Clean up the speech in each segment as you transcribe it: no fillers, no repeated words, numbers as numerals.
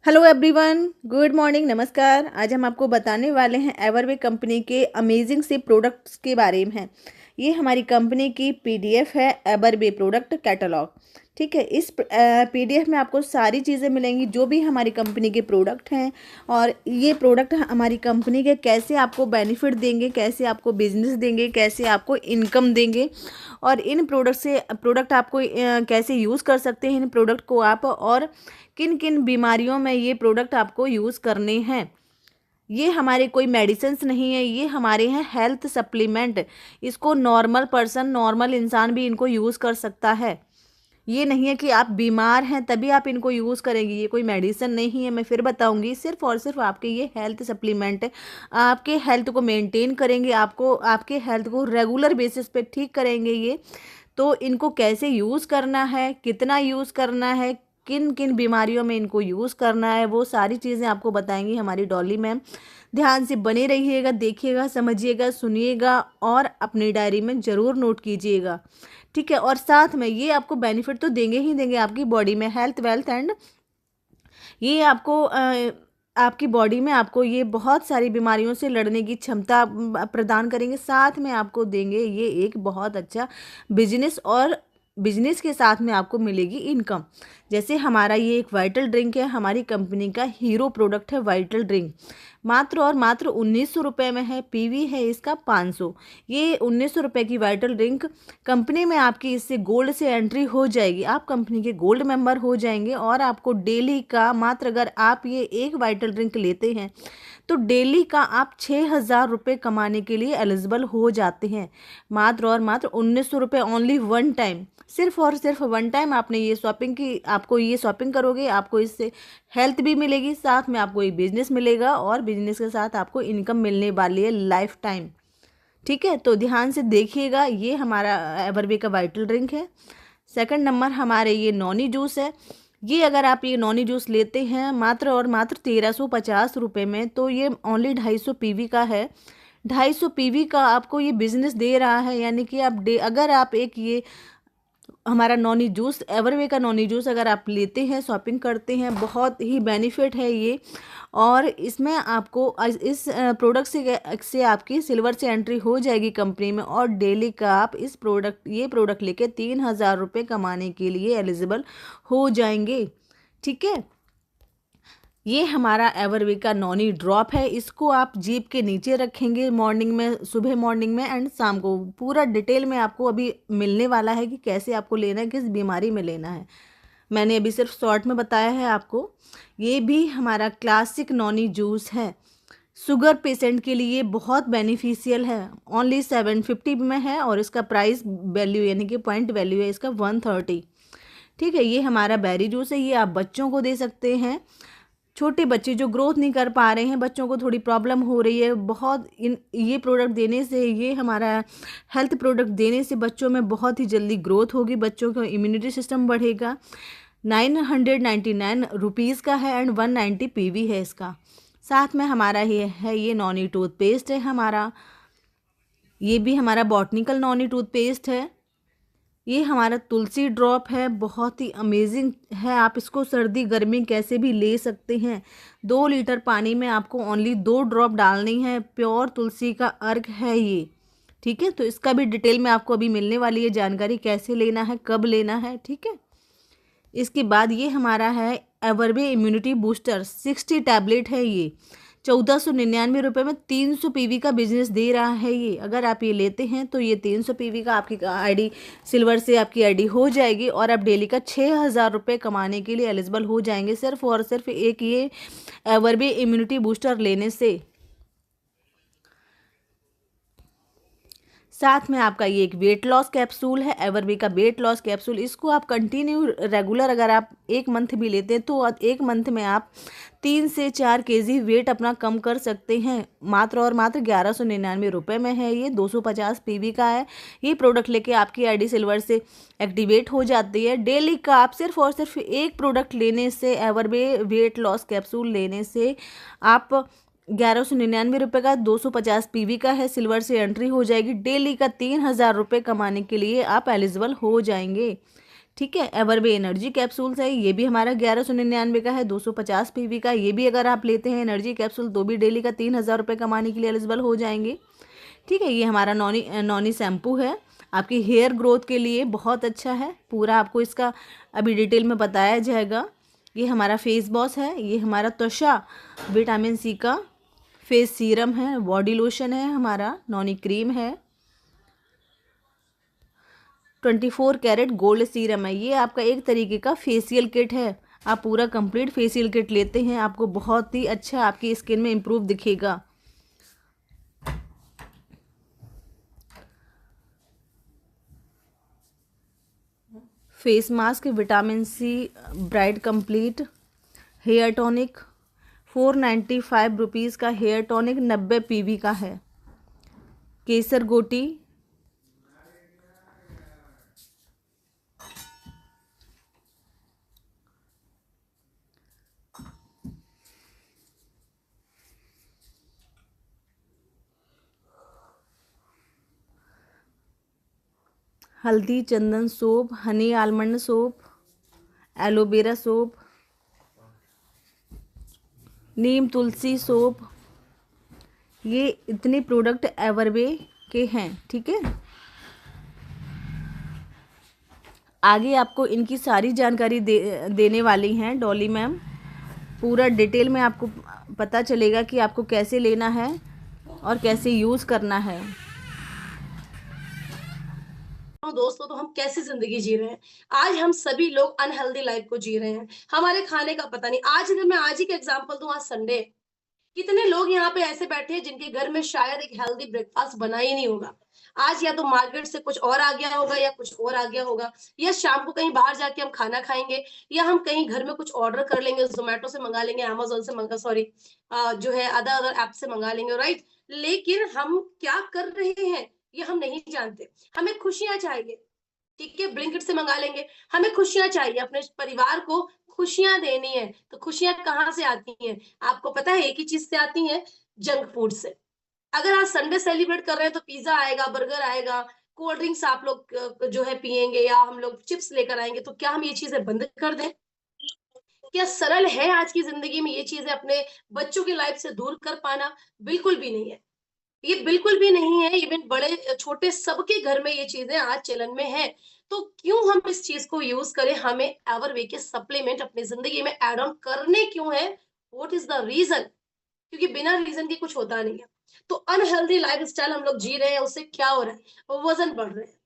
Hello everyone, good morning, नमस्कार। आज हम आपको बताने वाले हैं एवरवे कंपनी के अमेजिंग से प्रोडक्ट्स के बारे में। ये हमारी कंपनी की पीडीएफ है, एवरवे प्रोडक्ट कैटलॉग। ठीक है, इस पीडीएफ में आपको सारी चीज़ें मिलेंगी जो भी हमारी कंपनी के प्रोडक्ट हैं, और ये प्रोडक्ट हमारी कंपनी के कैसे आपको बेनिफिट देंगे, कैसे आपको बिजनेस देंगे, कैसे आपको इनकम देंगे, और इन प्रोडक्ट आपको कैसे यूज़ कर सकते हैं इन प्रोडक्ट को आप, और किन किन बीमारियों में ये प्रोडक्ट आपको यूज़ करने हैं। ये हमारे कोई मेडिसिन्स नहीं है, ये हमारे हैं हेल्थ सप्लीमेंट। इसको नॉर्मल पर्सन, नॉर्मल इंसान भी इनको यूज़ कर सकता है। ये नहीं है कि आप बीमार हैं तभी आप इनको यूज़ करेंगे, ये कोई मेडिसिन नहीं है। मैं फिर बताऊंगी, सिर्फ और सिर्फ आपके ये हेल्थ सप्लीमेंट है। आपके हेल्थ को मेंटेन करेंगे, आपको आपके हेल्थ को रेगुलर बेसिस पे ठीक करेंगे ये। तो इनको कैसे यूज़ करना है, कितना यूज़ करना है, किन किन बीमारियों में इनको यूज़ करना है, वो सारी चीज़ें आपको बताएंगी हमारी डॉली मैम। ध्यान से बने रहिएगा, देखिएगा, समझिएगा, सुनिएगा और अपनी डायरी में ज़रूर नोट कीजिएगा। ठीक है, और साथ में ये आपको बेनिफिट तो देंगे ही देंगे आपकी बॉडी में, हेल्थ वेल्थ एंड ये आपको आपकी बॉडी में आपको ये बहुत सारी बीमारियों से लड़ने की क्षमता प्रदान करेंगे। साथ में आपको देंगे ये एक बहुत अच्छा बिजनेस, और बिजनेस के साथ में आपको मिलेगी इनकम। जैसे हमारा ये एक वाइटल ड्रिंक है, हमारी कंपनी का हीरो प्रोडक्ट है वाइटल ड्रिंक। मात्र और मात्र 1900 रुपये में है, पीवी है इसका 500। ये 1900 रुपये की वाइटल ड्रिंक कंपनी में आपकी इससे गोल्ड से एंट्री हो जाएगी, आप कंपनी के गोल्ड मेंबर हो जाएंगे, और आपको डेली का मात्र, अगर आप ये एक वाइटल ड्रिंक लेते हैं तो डेली का आप 6000 रुपये कमाने के लिए एलिजिबल हो जाते हैं। मात्र और मात्र 1900 रुपये, ओनली वन टाइम, सिर्फ और सिर्फ वन टाइम आपने ये शॉपिंग की, आपको ये शॉपिंग करोगे, आपको इससे हेल्थ भी मिलेगी, साथ में आपको एक बिजनेस मिलेगा, और बिजनेस के साथ आपको इनकम मिलने वाली है लाइफ टाइम। ठीक है, तो ध्यान से देखिएगा। ये हमारा एवरवे का वाइटल ड्रिंक है। सेकंड नंबर हमारे ये नॉनी जूस है। ये अगर आप ये नॉनी जूस लेते हैं मात्र और मात्र 1350 रुपये में, तो ये ओनली 250 पीवी का है। 250 पीवी का आपको ये बिजनेस दे रहा है, यानी कि आप अगर आप एक ये हमारा नॉनी जूस, एवरवे का नॉनी जूस अगर आप लेते हैं, शॉपिंग करते हैं, बहुत ही बेनिफिट है ये। और इसमें आपको इस प्रोडक्ट से आपकी सिल्वर से एंट्री हो जाएगी कंपनी में, और डेली का आप ये प्रोडक्ट लेके 3000 रुपये कमाने के लिए एलिजिबल हो जाएंगे। ठीक है, ये हमारा एवरवे का नॉनी ड्रॉप है। इसको आप जीभ के नीचे रखेंगे मॉर्निंग में, सुबह मॉर्निंग में एंड शाम को। पूरा डिटेल में आपको अभी मिलने वाला है कि कैसे आपको लेना है, किस बीमारी में लेना है। मैंने अभी सिर्फ शॉर्ट में बताया है आपको। ये भी हमारा क्लासिक नॉनी जूस है, शुगर पेशेंट के लिए बहुत बेनिफिशियल है। ओनली 750 में है, और इसका प्राइस वैल्यू यानी कि पॉइंट वैल्यू है इसका 130। ठीक है, ये हमारा बेरी जूस है। ये आप बच्चों को दे सकते हैं, छोटे बच्चे जो ग्रोथ नहीं कर पा रहे हैं, बच्चों को थोड़ी प्रॉब्लम हो रही है, बहुत ये प्रोडक्ट देने से, ये हमारा हेल्थ प्रोडक्ट देने से बच्चों में बहुत ही जल्दी ग्रोथ होगी, बच्चों का इम्यूनिटी सिस्टम बढ़ेगा। 999 रुपीज़ का है एंड 190 पीवी है इसका। साथ में हमारा ये नॉनी टूथपेस्ट है हमारा। ये भी हमारा बॉटनिकल नॉनी टूथपेस्ट है। ये हमारा तुलसी ड्रॉप है, बहुत ही अमेजिंग है। आप इसको सर्दी गर्मी कैसे भी ले सकते हैं। 2 लीटर पानी में आपको ओनली 2 ड्रॉप डालनी है। प्योर तुलसी का अर्क है ये। ठीक है, तो इसका भी डिटेल में आपको अभी मिलने वाली है जानकारी, कैसे लेना है, कब लेना है। ठीक है, इसके बाद ये हमारा है एवरवे इम्यूनिटी बूस्टर 60 टैबलेट है। ये 1499 रुपये में 300 पीवी का बिजनेस दे रहा है ये। अगर आप ये लेते हैं तो ये 300 पीवी का आपकी आईडी सिल्वर से आपकी आईडी हो जाएगी, और आप डेली का 6000 रुपये कमाने के लिए एलिजिबल हो जाएंगे, सिर्फ और सिर्फ एक ये एवरवे इम्यूनिटी बूस्टर लेने से। साथ में आपका ये एक वेट लॉस कैप्सूल है, एवरवी का वेट लॉस कैप्सूल। इसको आप कंटिन्यू रेगुलर अगर आप 1 मंथ भी लेते हैं तो 1 मंथ में आप 3 से 4 केजी वेट अपना कम कर सकते हैं। मात्र और मात्र 1199 रुपये में है ये, 250 पीवी का है। ये प्रोडक्ट लेके आपकी आईडी सिल्वर से एक्टिवेट हो जाती है। डेली का आप सिर्फ और सिर्फ एक प्रोडक्ट लेने से, एवरवे वेट लॉस कैप्सूल लेने से आप 1199 रुपये का 250 पीवी का है, सिल्वर से एंट्री हो जाएगी। डेली का 3000 रुपये कमाने के लिए आप एलिजिबल हो जाएंगे। ठीक है। एवरबे एनर्जी कैप्सूल्स है, ये भी हमारा 1199 का है, 250 पीवी का। ये भी अगर आप लेते हैं एनर्जी कैप्सूल तो भी डेली का 3000 रुपये कमाने के लिए एलिजिबल हो जाएंगे। ठीक है। ये हमारा नॉनी नॉनी शैम्पू है, आपकी हेयर ग्रोथ के लिए बहुत अच्छा है। पूरा आपको इसका अभी डिटेल में बताया जाएगा। ये हमारा फेस वॉश है, ये हमारा त्वचा विटामिन सी का फेस सीरम है, बॉडी लोशन है, हमारा नॉनी क्रीम है, 24 कैरेट गोल्ड सीरम है। ये आपका एक तरीके का फेशियल किट है। आप पूरा कंप्लीट फेशियल किट लेते हैं, आपको बहुत ही अच्छा आपकी स्किन में इम्प्रूव दिखेगा। Face mask vitamin C bright complete hair tonic, 495 rupees का हेयर टॉनिक 90 पीवी का है। केसर गोटी, हल्दी चंदन soap, honey almond soap, aloe vera soap, नीम तुलसी सोप। ये इतने प्रोडक्ट एवरवे के हैं। ठीक है। आगे आपको इनकी सारी जानकारी देने वाली हैं डॉली मैम। पूरा डिटेल में आपको पता चलेगा कि आपको कैसे लेना है और कैसे यूज़ करना है। दोस्तों, तो हम कैसी जिंदगी जी रहे हैं। आज हम सभी लोग अनहेल्दी लाइफ को जी रहे हैं, हमारे खाने का पता नहीं। आज अगर मैं आज ही का एग्जांपल दूं, आज संडे, कितने लोग यहाँ पे ऐसे बैठे हैं जिनके घर में शायद एक हेल्दी ब्रेकफास्ट बना ही नहीं होगा। आज या तो मार्केट से कुछ और आ गया होगा या कुछ और आ गया होगा, या शाम को कहीं बाहर जाके हम खाना खाएंगे, या हम कहीं घर में कुछ ऑर्डर कर लेंगे, जोमेटो से मंगा लेंगे, अमेजोन से मंगा सॉरी जो है अदर अदर ऐप से मंगा लेंगे, राइट। लेकिन हम क्या कर रहे हैं ये हम नहीं जानते। हमें खुशियां चाहिए, ठीक है, ब्लिंकिट से मंगा लेंगे। हमें खुशियां चाहिए, अपने परिवार को खुशियां देनी है, तो खुशियां कहाँ से आती हैं? आपको पता है, एक ही चीज से आती हैं, जंक फूड से। अगर आज संडे सेलिब्रेट कर रहे हैं तो पिज्जा आएगा, बर्गर आएगा, कोल्ड ड्रिंक्स आप लोग जो है पियेंगे, या हम लोग चिप्स लेकर आएंगे, तो क्या हम ये चीजें बंद कर दें? क्या सरल है आज की जिंदगी में ये चीजें अपने बच्चों की लाइफ से दूर कर पाना? बिल्कुल भी नहीं है। ये बिल्कुल भी नहीं है। इवन बड़े छोटे सबके घर में ये चीजें आज चलन में है। तो क्यों हम इस चीज को यूज करें? हमें एवरवे के सप्लीमेंट अपनी जिंदगी में एड ऑन करने क्यों है? What is the reason? क्योंकि बिना रीजन के कुछ होता नहीं है। तो अनहेल्दी लाइफ स्टाइल हम लोग जी रहे हैं, उससे क्या हो रहा है? वजन बढ़ रहे हैं,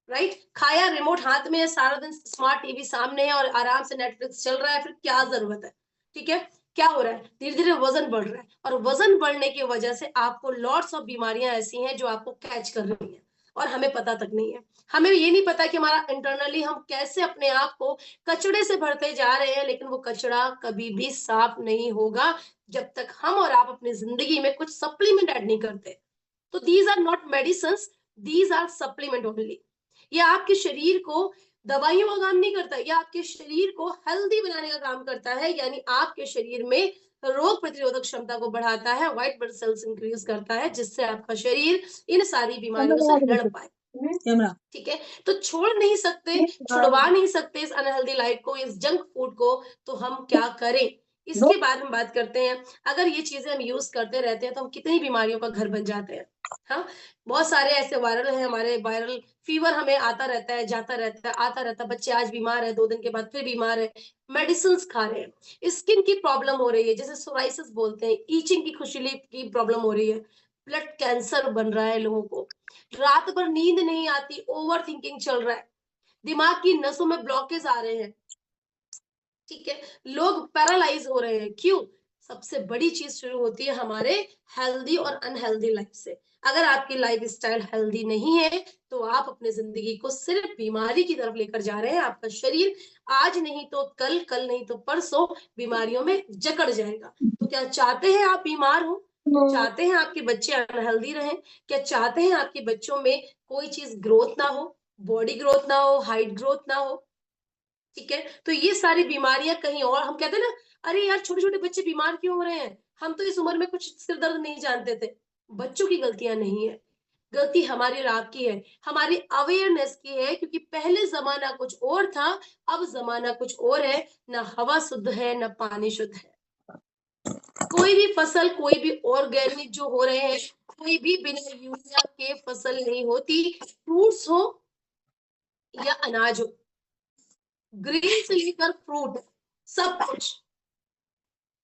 राइट। खाया रिमोट हाथ में है, सारा दिन स्मार्ट टीवी सामने है और आराम से नेटफ्लिक्स चल रहा है, फिर क्या जरूरत है? ठीक है। क्या हो रहा है? धीरे धीरे वजन बढ़ रहा है, और वजन बढ़ने की वजह से आपको लॉट्स ऑफ बीमारियां ऐसी हैं जो आपको कैच कर रही हैं, और हमें पता तक नहीं है। हमें ये नहीं पता कि हमारा इंटरनली हम कैसे अपने आप को कचड़े से भरते जा रहे हैं, लेकिन वो कचड़ा कभी भी साफ नहीं होगा जब तक हम और आप अपनी जिंदगी में कुछ सप्लीमेंट ऐड नहीं करते। तो these are not medicine, these are supplement only. ये आपके शरीर को दवाइयों का काम नहीं करता, ये आपके शरीर को हेल्दी बनाने का काम करता है। यानी आपके शरीर में रोग प्रतिरोधक क्षमता को बढ़ाता है, व्हाइट ब्लड सेल्स इंक्रीज करता है, जिससे आपका शरीर इन सारी बीमारियों से लड़ पाए। ठीक है। तो छोड़ नहीं सकते, छुड़वा नहीं सकते इस अनहेल्दी लाइफ को, इस जंक फूड को। तो हम क्या करें, इसके बाद हम बात करते हैं। अगर ये चीजें हम यूज करते रहते हैं तो हम कितनी बीमारियों का घर बन जाते हैं। हाँ, बहुत सारे ऐसे वायरल हैं हमारे, वायरल फीवर हमें आता रहता है, जाता रहता है, आता रहता है। बच्चे आज बीमार है, 2 दिन के बाद फिर बीमार है, मेडिसिन खा रहे हैं। स्किन की प्रॉब्लम हो रही है, जैसे सोराइसिस बोलते हैं, ईचिंग की खुजली की प्रॉब्लम हो रही है, ब्लड कैंसर बन रहा है लोगों को, रात भर नींद नहीं आती, ओवर थिंकिंग चल रहा है, दिमाग की नसों में ब्लॉकेज आ रहे हैं। ठीक है। लोग पैरालाइज हो रहे हैं। क्यों? सबसे बड़ी चीज शुरू होती है हमारे हेल्दी और अनहेल्दी लाइफ से। अगर आपकी लाइफ स्टाइल हेल्दी नहीं है तो आप अपने जिंदगी को सिर्फ बीमारी की तरफ लेकर जा रहे हैं। आपका शरीर आज नहीं तो कल, कल नहीं तो परसों बीमारियों में जकड़ जाएगा। तो क्या चाहते हैं आप बीमार हो? चाहते हैं आपके बच्चे अनहेल्दी रहें? क्या चाहते हैं आपके बच्चों में कोई चीज ग्रोथ ना हो, बॉडी ग्रोथ ना हो, हाइट ग्रोथ ना हो? ठीक है। तो ये सारी बीमारियां कहीं और, हम कहते हैं ना, अरे यार छोटे छोटे बच्चे बीमार क्यों हो रहे हैं, हम तो इस उम्र में कुछ सिर दर्द नहीं जानते थे। बच्चों की गलतियां नहीं है, गलती हमारी और आपकी है, हमारी अवेयरनेस की है, क्योंकि पहले ज़माना कुछ और था, अब ज़माना कुछ और है, ना हवा शुद्ध है, ना पानी शुद्ध है। कोई भी फसल, कोई भी ऑर्गेनिक जो हो रहे हैं, कोई भी बिना यूरिया के फसल नहीं होती, फ्रूट्स हो या अनाज हो, ग्रीन से लेकर फ्रूट, सब कुछ,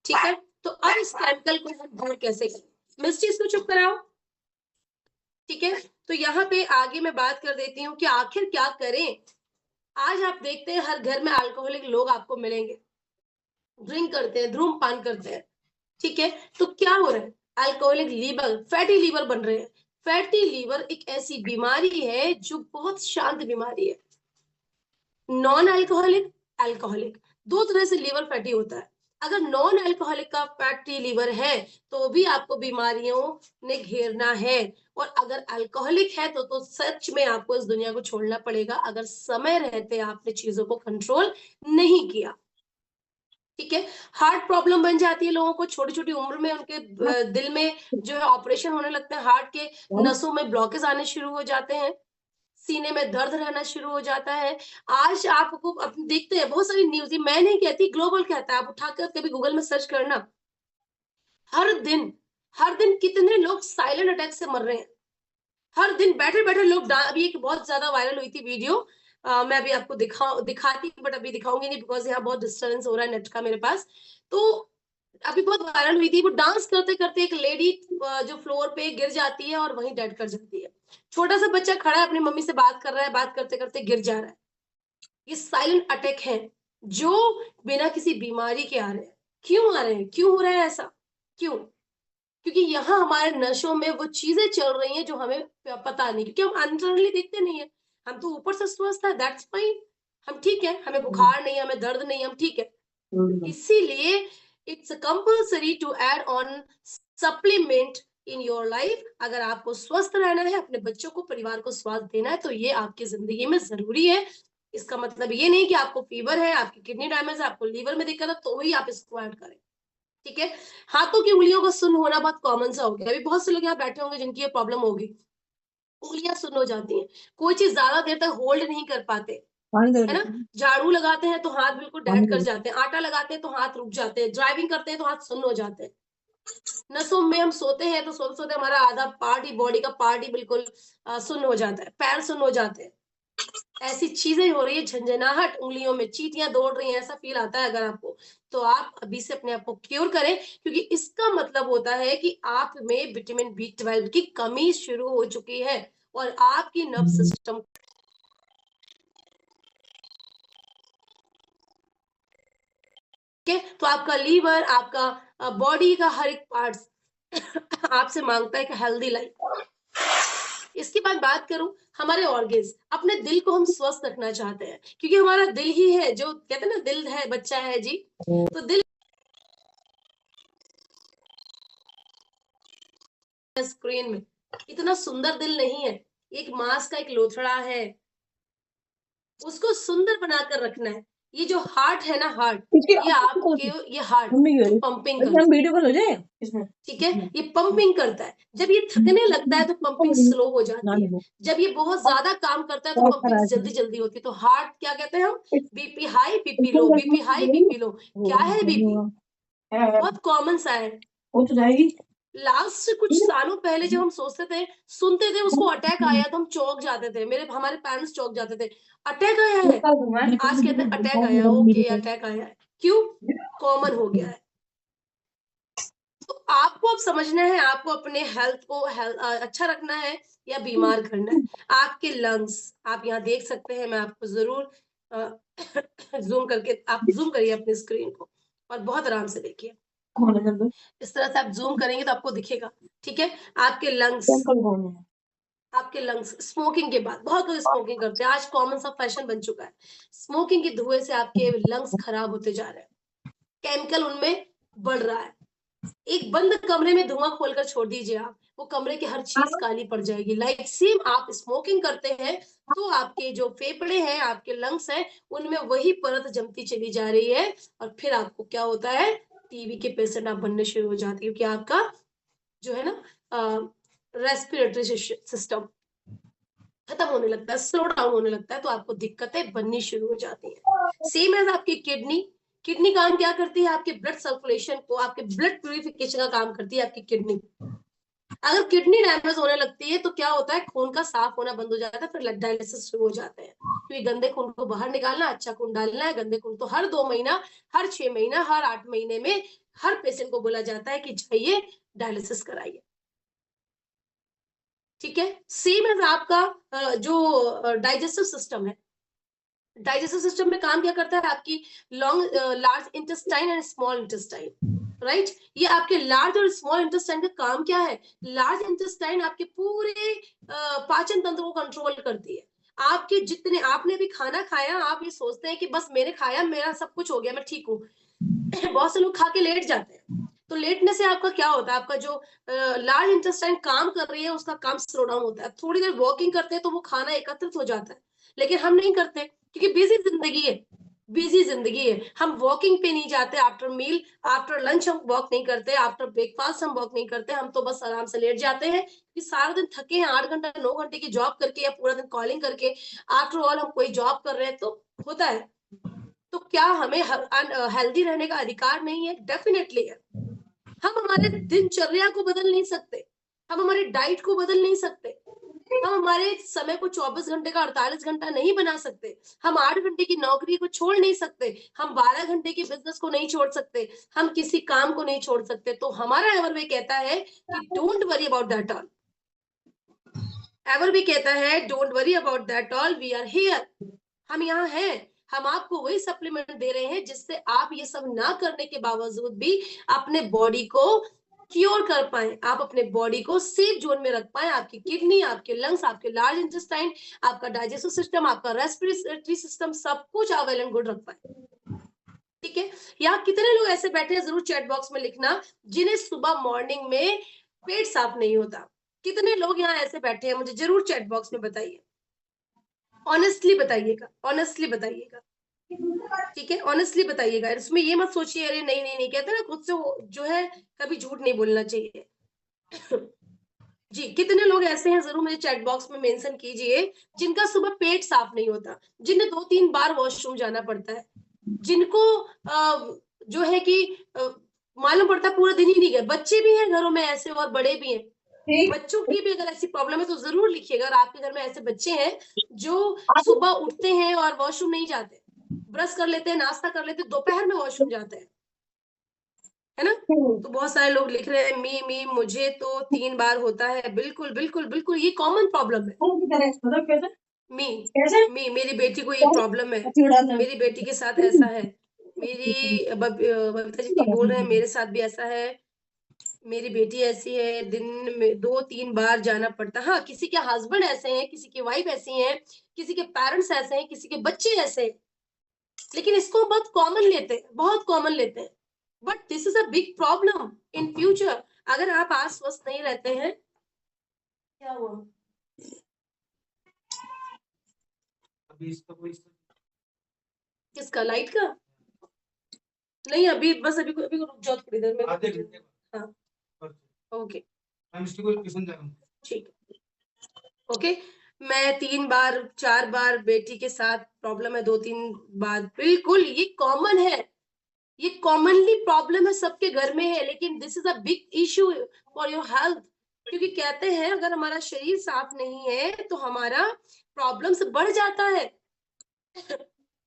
ठीक है? तो अब इस केमिकल को हम दूर कैसे करें? मिस्टी इसको चुप कराओ, ठीक है? तो यहाँ पे आगे मैं बात कर देती हूँ कि आखिर क्या करें? आज आप देखते हैं हर घर में अल्कोहलिक लोग आपको मिलेंगे, ड्रिंक करते हैं, धूम्रपान करते हैं, ठीक है? तो क्या हो रहा है? अल्कोहलिक लीवर, फैटी लीवर बन रहे हैं। फैटी लीवर एक ऐसी बीमारी है जो बहुत शांत बीमारी है। नॉन अल्कोहलिक, अल्कोहलिक, दो तरह से लीवर फैटी होता है। अगर नॉन अल्कोहलिक का फैटी लीवर है तो भी आपको बीमारियों ने घेरना है, और अगर अल्कोहलिक है तो सच में आपको इस दुनिया को छोड़ना पड़ेगा, अगर समय रहते आपने चीजों को कंट्रोल नहीं किया, ठीक है? हार्ट प्रॉब्लम बन जाती है लोगों को, छोटी छोटी उम्र में उनके दिल में जो है ऑपरेशन होने लगते हैं, हार्ट के नसों में ब्लॉकेज आने शुरू हो जाते हैं, सीने में दर्द रहना शुरू हो जाता है। आज आपको देखते हैं बहुत सारी न्यूज़, मैं नहीं कहती, ग्लोबल कहता है, आप उठाकर कभी गूगल में सर्च करना, हर दिन हर दिन कितने लोग साइलेंट अटैक से मर रहे हैं। हर दिन बैठे-बैठे लोग अभी एक बहुत ज़्यादा वायरल हुई थी वीडियो, मैं अभी आपको दिखाती, बट अभी दिखाऊँगी नहीं बिकॉज़ यहाँ बहुत डिस्टर्बेंस हो रहा है नेट का मेरे पास। तो अभी बहुत वायरल हुई थी, वो डांस करते-करते एक लेडी जो फ्लोर पे गिर जाती है और वहीं डेड कर जाती है। छोटा-सा बच्चा खड़ा है, अपनी मम्मी से बात कर रहा है, बात करते-करते गिर जा रहा है। ये साइलेंट अटैक हैं, जो बिना किसी बीमारी के आ रहे हैं। क्यों आ रहे हैं? क्यों हो रहा है ऐसा? क्यों? क्योंकि यहाँ हमारे नसों में वो चीजें चल रही हैं जो हमें पता नहीं, क्योंकि हम अंतरली देखते नहीं है, हम तो ऊपर से स्वस्थ है, दैट्स फाइन, हम ठीक है, हमें बुखार नहीं, हमें दर्द नहीं, हम ठीक है। इसीलिए it's compulsory to add on supplement in your life. अगर आपको स्वस्थ रहना है, अपने बच्चों को, परिवार को स्वास्थ्य देना है, तो ये आपकी जिंदगी में जरूरी है। इसका मतलब ये नहीं कि आपको फीवर है, आपकी किडनी डैमेज है, आपको लीवर में दिक्कत है, तो ही आप इसको ऐड करें, ठीक है? हाथों की उंगलियों का सुन्न होना बहुत कॉमन सा हो गया, अभी बहुत से लोग यहाँ बैठे होंगे जिनकी ये प्रॉब्लम होगी, उंगलियां सुन्न हो जाती हैं, कोई चीज ज्यादा देर तक होल्ड नहीं कर पाते, है ना? झाड़ू लगाते हैं तो हाथ बिल्कुल डेड कर जाते हैं, आटा लगाते हैं तो हाथ रुक जाते हैं, ड्राइविंग करते हैं तो हाथ सुन्न हो जाते हैं, नसों में हम सोते हैं तो सोते सोते हमारा आधा पार्ट ही, बॉडी का पार्ट ही बिल्कुल सुन्न हो जाता है, पैर सुन्न हो जाते हैं। ऐसी चीजें हो रही है, झंझनाहट, उंगलियों में चींटियां दौड़ रही हैं, ऐसा फील आता है अगर आपको, तो आप अभी से अपने आप को क्योर करें, क्योंकि इसका मतलब होता है कि आप में विटामिन B12 की कमी शुरू हो चुकी है, और आपकी नर्व सिस्टम के, तो आपका लीवर, आपका बॉडी का हर एक पार्ट आपसे मांगता है कि हेल्दी लाइफ। इसके बाद बात करूं, हमारे ऑर्गन्स, अपने दिल को हम स्वस्थ रखना चाहते हैं, क्योंकि हमारा दिल ही है, जो कहते हैं ना, दिल है बच्चा है जी, तो दिल स्क्रीन में इतना सुंदर दिल नहीं है, एक मांस का एक लोथड़ा है, उसको सुंदर बनाकर रखना है। ये जो हार्ट है ना, हार्ट, ये आपके, ये हार्ट पंपिंग करता है, वीडियो कॉल हो जाए इसमें, ठीक है? ये पंपिंग करता है, जब ये थकने लगता है तो पंपिंग स्लो हो जाती है, जब ये बहुत ज्यादा काम करता है तो पंपिंग जल्दी जल्दी होती है। तो हार्ट, क्या कहते हैं हम, BP high BP low, BP high BP low. क्या है बीपी? बहुत कॉमन सा है। वो तो जाएगी। लास्ट कुछ सालों पहले जब हम सोचते थे, सुनते थे उसको अटैक आया तो हम चौंक जाते थे, हमारे पेरेंट्स चौंक जाते थे, अटैक आया है, आज कहते हैं अटैक आया, ओके अटैक आया है, क्यों? कॉमन हो गया है। तो आपको अब समझना है, आपको अपने हेल्थ को अच्छा रखना है या बीमार करना है। आपके लंग्स, आप यहाँ देख सकते हैं, मैं आपको जरूर जूम करके, आप जूम करिए अपनी स्क्रीन को और बहुत आराम से देखिए, इस तरह से आप जूम करेंगे तो आपको दिखेगा, ठीक है? आपके लंग्स, आपके लंग्स, स्मोकिंग के बाद बहुत लोग स्मोकिंग करते हैं, आज कॉमन सा फैशन बन चुका है, स्मोकिंग के धुएं से आपके लंग्स खराब होते जा रहे हैं, केमिकल उनमें बढ़ रहा है। एक बंद कमरे में धुआं खोलकर छोड़ दीजिए आप, वो कमरे की हर चीज काली पड़ जाएगी। लाइक सेम आप स्मोकिंग करते हैं तो आपके जो फेफड़े हैं, आपके लंग्स हैं, उनमें वही परत जमती चली जा रही है, और फिर आपको क्या होता है, टीबी के पेशेंट आप बनने शुरू हो जाते हैं, क्योंकि आपका जो है ना रेस्पिरेटरी सिस्टम खत्म होने लगता है, स्लो डाउन होने लगता है, तो आपको दिक्कतें बननी शुरू हो जाती हैं। सेम एज आपकी किडनी, किडनी काम क्या करती है? आपके ब्लड सर्कुलेशन को, आपके ब्लड प्यूरिफिकेशन का काम करती है आपकी किडनी। अगर किडनी डैमेज होने लगती है तो क्या होता है? खून का साफ होना बंद हो जाता है, फिर डायलिसिस शुरू हो जाते हैं, क्योंकि गंदे खून को बाहर निकालना, अच्छा खून डालना है। गंदे खून तो हर 2 महीना, हर 6 महीना, हर 8 महीने में हर पेशेंट को बोला जाता है कि जाइए डायलिसिस कराइए। ठीक है, सेम एज आपका जो डाइजेस्टिव सिस्टम है, डाइजेस्टिव सिस्टम में काम क्या करता है? आपकी long large intestine and small intestine, right? ये आपके लार्ज और स्मॉल इंटेस्टाइन का काम क्या है? लार्ज इंटेस्टाइन आपके पूरे पाचन तंत्र को कंट्रोल करती है। आपके जितने, आपने भी खाना खाया, आप ये सोचते हैं कि बस मैंने खाया, मेरा सब कुछ हो गया, मैं ठीक हूँ। बहुत से लोग खा के लेट जाते हैं, तो लेटने से आपका क्या होता है? आपका जो लार्ज इंटेस्टाइन काम कर रही है उसका काम स्लो डाउन होता है। थोड़ी देर वॉकिंग करते हैं तो वो खाना एकत्रित हो जाता है, लेकिन हम नहीं करते क्योंकि बिजी जिंदगी है, बिजी जिंदगी है। हम वॉकिंग पे नहीं जाते, आफ्टर मील, आफ्टर लंच हम वॉक नहीं करते, आफ्टर ब्रेकफास्ट हम वॉक नहीं करते, हम तो बस आराम से लेट जाते हैं कि सारा दिन थके हैं, 8 घंटा 9 घंटे की जॉब करके या पूरा दिन कॉलिंग करके। आफ्टर ऑल हम कोई जॉब कर रहे हैं तो होता है। तो क्या हमें हेल्दी रहने का अधिकार नहीं है? डेफिनेटली है। हम हमारे दिनचर्या को बदल नहीं सकते, हम हमारी डाइट को बदल नहीं सकते, हम हमारे समय को 24 घंटे का 48 घंटा नहीं बना सकते, हम 8 घंटे की नौकरी को छोड़ नहीं सकते, हम 12 घंटे के बिजनेस को नहीं छोड़ सकते, हम किसी काम को नहीं छोड़ सकते। तो हमारा एवरवे कहता है कि don't worry about that all, एवरवे कहता है don't worry about that all, we are here, हम यहाँ हैं। हम आपको वही सप्लीमेंट दे रहे हैं जिससे आप ये सब ना करने के बावजूद भी अपने बॉडी को क्योर कर पाए, आप अपने बॉडी को सेफ जोन में रख पाए। आपकी किडनी, आपके लंग्स, आपके लार्ज इंटेस्टाइन, आपका डाइजेस्टिव सिस्टम, आपका रेस्पिरेटरी सिस्टम, सब कुछ आप वेल एंड गुड रख पाए। ठीक है, यहाँ कितने लोग ऐसे बैठे हैं, जरूर चैट बॉक्स में लिखना, जिन्हें सुबह मॉर्निंग में पेट साफ नहीं होता। कितने लोग यहाँ ऐसे बैठे हैं, मुझे जरूर चैट बॉक्स में बताइए, ऑनेस्टली बताइएगा, ऑनेस्टली बताइएगा। ठीक है, ऑनेस्टली बताइएगा, इसमें ये मत सोचिए अरे नहीं नहीं नहीं, कहते ना खुद से जो है कभी झूठ नहीं बोलना चाहिए। जी, कितने लोग ऐसे हैं, जरूर मुझे चैट बॉक्स में मेंशन कीजिए, जिनका सुबह पेट साफ नहीं होता, जिन्हें 2-3 बार वॉशरूम जाना पड़ता है, जिनको जो है कि मालूम पड़ता पूरा दिन ही नहीं गए। बच्चे भी हैं घरों में ऐसे और बड़े भी हैं। बच्चों की भी अगर ऐसी प्रॉब्लम है तो जरूर लिखिएगा, अगर आपके घर में ऐसे बच्चे हैं जो सुबह उठते हैं और वॉशरूम नहीं जाते, ब्रश कर लेते हैं, नाश्ता कर लेते हैं, दोपहर में वॉशरूम जाते हैं, है ना? तो बहुत सारे लोग लिख रहे हैं मी मुझे तो 3 बार होता है। बिल्कुल बिल्कुल बिल्कुल, ये कॉमन प्रॉब्लम है। मी मेरी बेटी को ये प्रॉब्लम है, मेरी बेटी के साथ ऐसा है, मेरी बबीता जी बोल रहे हैं मेरे साथ भी ऐसा है, मेरी बेटी ऐसी है, दिन में 2-3 बार जाना पड़ता है। हाँ, किसी के हस्बैंड ऐसे हैं, किसी की वाइफ ऐसी हैं, किसी के पेरेंट्स ऐसे हैं, किसी के बच्चे ऐसे हैं, लेकिन इसको बहुत कॉमन लेते हैं, बहुत कॉमन लेते हैं। But this is a big problem in future. अगर आप आज स्वस्थ नहीं रहते हैं, क्या हुआ? अभी इसका कोई किसका, लाइट का? नहीं, अभी बस अभी रुक जाओ थोड़ी देर में, आधे घंटे। हाँ, ओके, मैं इसको ट्यूशन जा रहा हूँ। ठीक, ओके। मैं 3 बार 4 बार बेटी के साथ प्रॉब्लम है, 2-3 बार, बिल्कुल ये कॉमन है, ये कॉमनली प्रॉब्लम है, सबके घर में है, लेकिन this is a big issue for your health. क्योंकि कहते हैं अगर हमारा शरीर साफ नहीं है तो हमारा प्रॉब्लम्स बढ़ जाता है।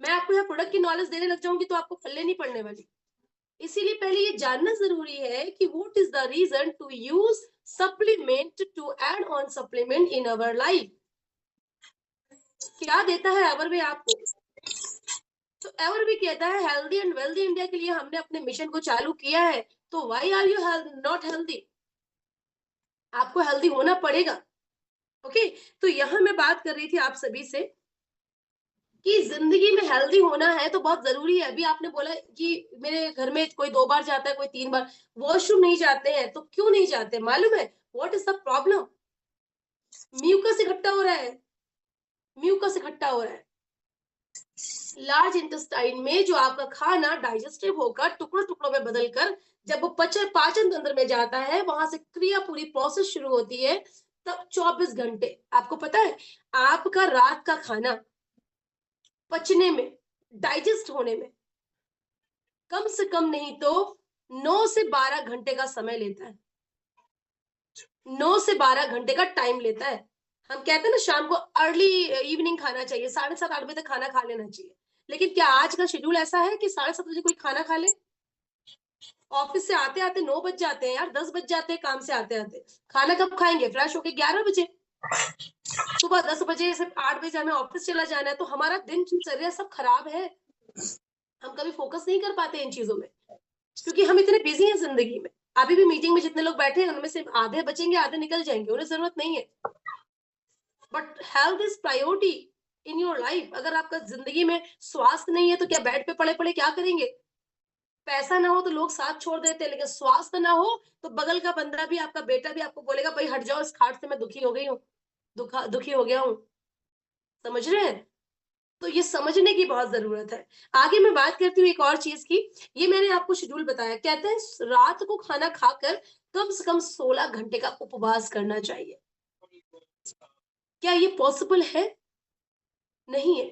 मैं आपको यहाँ प्रोडक्ट की नॉलेज देने लग जाऊंगी तो आपको पल्ले नहीं पड़ने वाली, इसीलिए पहले ये जानना जरूरी है कि what is the reason to use supplement, to add on supplement in our life. क्या देता है एवरवे आपको? तो एवरवे कहता है हेल्दी एंड वेल्दी इंडिया के लिए हमने अपने मिशन को चालू किया है, तो why are you not healthy? आपको हेल्दी होना पड़ेगा। ओके, तो यहां मैं बात कर रही थी आप सभी से कि जिंदगी में हेल्दी होना है तो बहुत जरूरी है। अभी आपने बोला कि मेरे घर में कोई 2 बार जाता है, कोई 3 बार, वॉशरूम नहीं जाते हैं, तो क्यों नहीं जाते मालूम है? What is the problem? Mucus इकट्ठा हो रहा है, म्यूकस इकट्ठा हो रहा है लार्ज इंटेस्टाइन में, जो आपका खाना डाइजेस्टिव होकर टुकड़ों टुकड़ों में बदलकर जब वो पाचन तंत्र में जाता है, वहां से क्रिया पूरी प्रोसेस शुरू होती है, तब 24 घंटे। आपको पता है आपका रात का खाना पचने में, डाइजेस्ट होने में कम से कम नहीं तो 9 से 12 घंटे का समय लेता है। 9 से 12 घंटे का टाइम लेता है। हम कहते हैं ना शाम को अर्ली इवनिंग खाना चाहिए, 7:30 8 बजे तक खाना खा लेना चाहिए। लेकिन क्या आज का शेड्यूल ऐसा है कि 7:30 बजे कोई खाना खा ले? ऑफिस से आते आते 9 बज जाते हैं यार, 10 बज जाते हैं काम से आते आते। खाना कब खाएंगे? फ्रेश होके 11 बजे। सुबह 10 बजे से 8 बजे हमें ऑफिस चला जाना है, तो हमारा दिनचर्या सब खराब है। हम कभी फोकस नहीं कर पाते इन चीजों में, क्योंकि हम इतने बिजी हैं जिंदगी में। अभी भी मीटिंग में जितने लोग बैठे हैं उनमें से आधे बचेंगे, आधे निकल जाएंगे, उन्हें जरूरत नहीं है। But health is priority in your life. अगर आपका जिंदगी में स्वास्थ्य नहीं है तो क्या बेड पे पड़े पड़े क्या करेंगे? पैसा ना हो तो लोग साथ छोड़ देते हैं, लेकिन स्वास्थ्य ना हो तो बगल का बंदा भी, आपका बेटा भी आपको बोलेगा भाई हट जाओ इस खाट से, मैं दुखी हो गई हूँ, दुखी हो गया हूँ। समझ रहे हैं? तो ये समझने की बहुत जरूरत है। आगे मैं बात करती हूँ एक और चीज की। ये मैंने आपको शेड्यूल बताया, कहते हैं रात को खाना खाकर कम से कम 16 घंटे का उपवास करना चाहिए। क्या ये पॉसिबल है? नहीं है।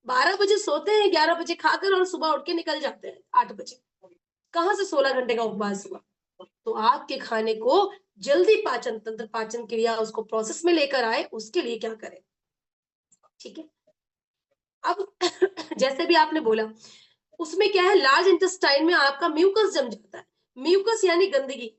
12 बजे सोते हैं, 11 बजे खाकर और सुबह उठ के निकल जाते हैं 8 बजे। कहां से 16 घंटे का उपवास हुआ? तो आपके खाने को जल्दी पाचन तंत्र, पाचन क्रिया उसको प्रोसेस में लेकर आए, उसके लिए क्या करें? ठीक है। अब जैसे भी आपने बोला, उसमें क्या है, लार्ज इंटेस्टाइन में आपका म्यूकस जम जाता है। म्यूकस यानी गंदगी।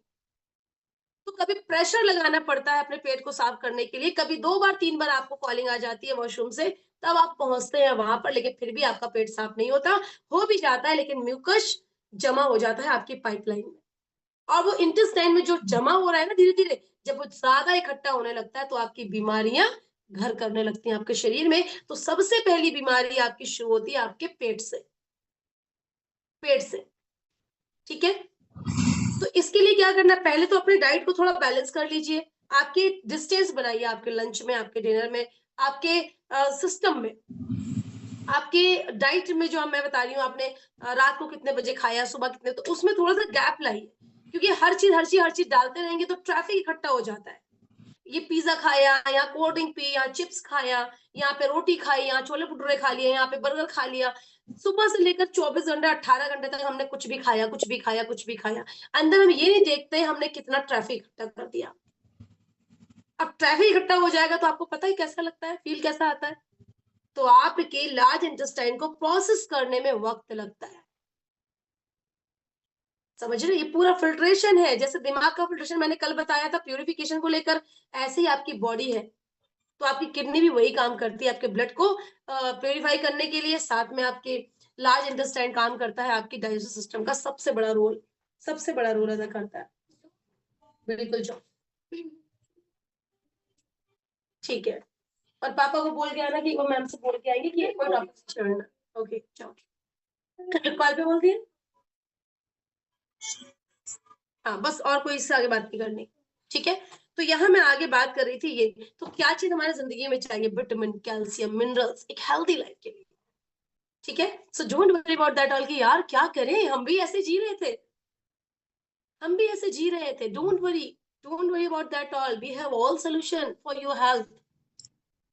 तो कभी प्रेशर लगाना पड़ता है अपने पेट को साफ करने के लिए, कभी 2 बार 3 बार आपको कॉलिंग आ जाती है वॉशरूम से, तब आप पहुंचते हैं वहां पर, लेकिन फिर भी आपका पेट साफ नहीं होता। हो भी जाता है लेकिन म्यूकस जमा हो जाता है आपकी पाइपलाइन में, और वो इंटेस्टाइन में जो जमा हो रहा है ना, धीरे धीरे जब वो ज्यादा इकट्ठा होने लगता है तो आपकी बीमारियां घर करने लगती हैं आपके शरीर में। तो सबसे पहली बीमारी आपकी शुरू होती है आपके पेट से। पेट से। ठीक है। तो इसके लिए क्या करना है, पहले तो अपने डाइट को थोड़ा बैलेंस कर लीजिए। आपके डिस्टेंस बनाइए, आपके लंच में, आपके डिनर में, आपके सिस्टम में, आपके डाइट में। जो मैं बता रही हूँ, आपने रात को कितने बजे खाया, सुबह कितने, तो उसमें थोड़ा सा गैप लाइए। क्योंकि हर चीज डालते रहेंगे तो ट्रैफिक इकट्ठा हो जाता है। ये पिज्जा खाया, यहाँ कोल्ड ड्रिंक पी, यहाँ चिप्स खाया, यहाँ पे रोटी खाई, यहाँ छोले भटूरे खा लिए, यहाँ पे बर्गर खा लिया। सुबह से लेकर 24 घंटे 18 घंटे तक हमने कुछ भी खाया, कुछ भी खाया, कुछ भी खाया। अंदर हम ये नहीं देखते हमने कितना ट्रैफिक इकट्ठा कर दिया। अब ट्रैफिक इकट्ठा हो जाएगा तो आपको पता ही कैसा लगता है, फील कैसा आता है। तो आपके लार्ज इंटेस्टाइन को प्रोसेस करने में वक्त लगता है। समझ रहे? ये पूरा फिल्ट्रेशन है। जैसे दिमाग का फिल्ट्रेशन मैंने कल बताया था प्यूरिफिकेशन को लेकर, ऐसे ही आपकी बॉडी है। तो आपकी किडनी भी वही काम करती है, आपके ब्लड को प्योरीफाई करने के लिए। साथ में आपके लार्ज इंटेस्टाइन काम करता है, आपकी डाइजेस्टिव सिस्टम का सबसे बड़ा रोल, सबसे बड़ा रोल अदा करता है। बिल्कुल जो ठीक है। और पापा को बोल के आना कि वो मैम से बोल के आएंगे कि कोई टॉपिक छोड़ना। ओके जाओ, कॉल पे बोल दिए। हाँ बस, और कोई इससे आगे बात नहीं करनी। ठीक है। तो यहाँ मैं आगे बात कर रही थी ये, तो क्या चीज हमारे जिंदगी में चाहिए? विटामिन, कैल्शियम, मिनरल्स, एक हेल्दी लाइफ के लिए। ठीक है। सो don't worry about that all कि यार क्या करें, हम भी ऐसे जी रहे थे, हम भी ऐसे जी रहे थे। Don't worry about that all, we have all solution for your health.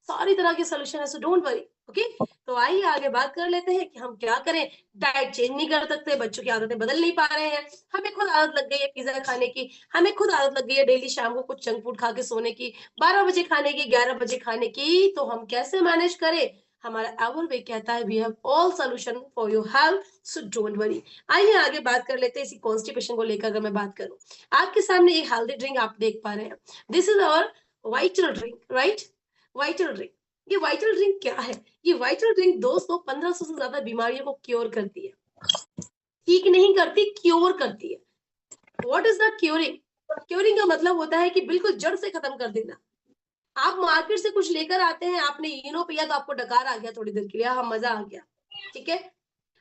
सारी तरह के सोल्यूशन है, सो डोंट वरी। ओके। तो आइए आगे बात कर लेते हैं कि हम क्या करें। डाइट चेंज नहीं कर सकते, बच्चों की आदतें बदल नहीं पा रहे हैं, हमें खुद आदत लग गई है पिज्जा खाने की, हमें खुद आदत लग गई है डेली शाम को कुछ जंक फूड खा के सोने की, 12 बजे खाने की, 11 बजे खाने की। तो हम कैसे मैनेज करें? हमारा एवरवे कहता है we have all solution for your health, so don't worry. आइए आगे बात कर लेते हैं इसी कॉन्स्टिपेशन को लेकर। अगर मैं बात करूं, आपके सामने एक हेल्दी ड्रिंक आप देख पा रहे हैं। This is our vital drink, right? Vital drink. ये वाइटल ड्रिंक क्या है? ये वाइटल ड्रिंक दोस्तों 1500 से ज्यादा बीमारियों को क्योर करती है। ठीक नहीं करती, क्योर करती है। What is the curing? Curing का मतलब होता है कि बिल्कुल जड़ से खत्म कर देना। आप मार्केट से कुछ लेकर आते हैं, आपने इनो पिया तो आपको डकार आ गया थोड़ी देर के लिए, हाँ मजा आ गया। ठीक है।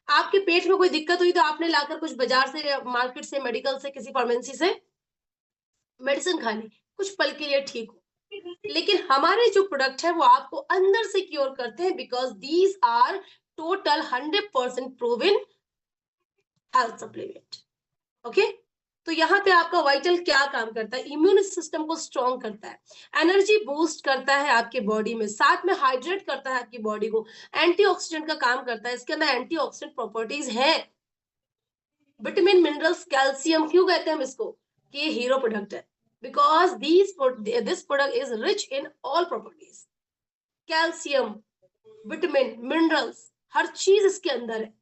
आपके पेट में कोई दिक्कत हुई तो आपने लाकर कुछ बाजार से, मार्केट से, मेडिकल से, किसी फार्मेसी से मेडिसिन खा ली, कुछ पल के लिए ठीक हो। लेकिन हमारे जो प्रोडक्ट है वो आपको अंदर से क्योर करते हैं, because these are total 100% proven health supplement. Okay. तो यहाँ पे आपका वाइटल क्या काम करता है, इम्यून सिस्टम को स्ट्रॉन्ग करता है, एनर्जी बूस्ट करता है आपके बॉडी में, साथ में हाइड्रेट करता है आपकी बॉडी को, एंटीऑक्सीडेंट का काम करता है, इसके अंदर एंटीऑक्सीडेंट प्रॉपर्टीज है। विटामिन मिनरल्स कैल्शियम, क्यों कहते हैं हम इसको कि ये हीरो प्रोडक्ट है, because this product is rich in all properties, calcium, vitamin, minerals, हर चीज इसके अंदर है।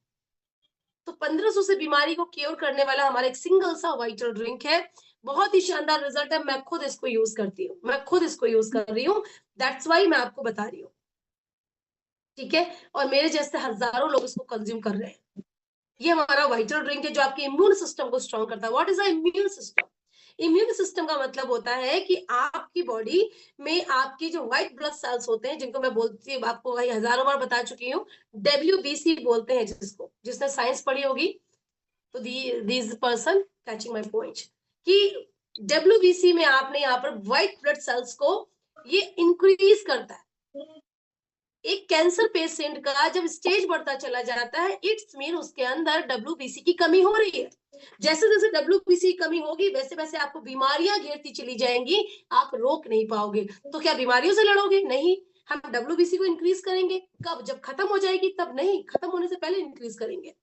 तो 1500 से बीमारी को क्योर करने वाला हमारा एक सिंगल सा वाइटल ड्रिंक है, बहुत ही शानदार रिजल्ट है। मैं खुद इसको यूज करती हूँ, मैं खुद इसको यूज कर रही हूँ, दैट्स वाई मैं आपको बता रही हूँ, ठीक है। और मेरे जैसे हजारों लोग इसको कंज्यूम कर रहे हैं। ये हमारा वाइटल ड्रिंक है जो आपके इम्यून सिस्टम को स्ट्रॉन्ग करता है। What is a immune system? Immune system का मतलब होता है कि आपकी बॉडी में आपकी जो व्हाइट ब्लड सेल्स होते हैं, जिनको मैं बोलती हूँ, आपको भाई हजारों बार बता चुकी हूँ, WBC बोलते हैं जिसको, जिसने साइंस पढ़ी होगी तो these person catching my point, कि WBC में आपने यहाँ पर व्हाइट ब्लड सेल्स को ये इंक्रीज करता है। एक कैंसर पेशेंट का जब स्टेज बढ़ता चला जाता है, इट्स मीन उसके अंदर WBC की कमी हो रही है। जैसे जैसे WBC की कमी होगी वैसे वैसे आपको बीमारियां घेरती चली जाएंगी, आप रोक नहीं पाओगे। तो क्या बीमारियों से लड़ोगे? नहीं, हम WBC को इंक्रीज करेंगे कब? जब खत्म हो जाएगी तब नहीं, खत्म होने से पहले इंक्रीज करेंगे।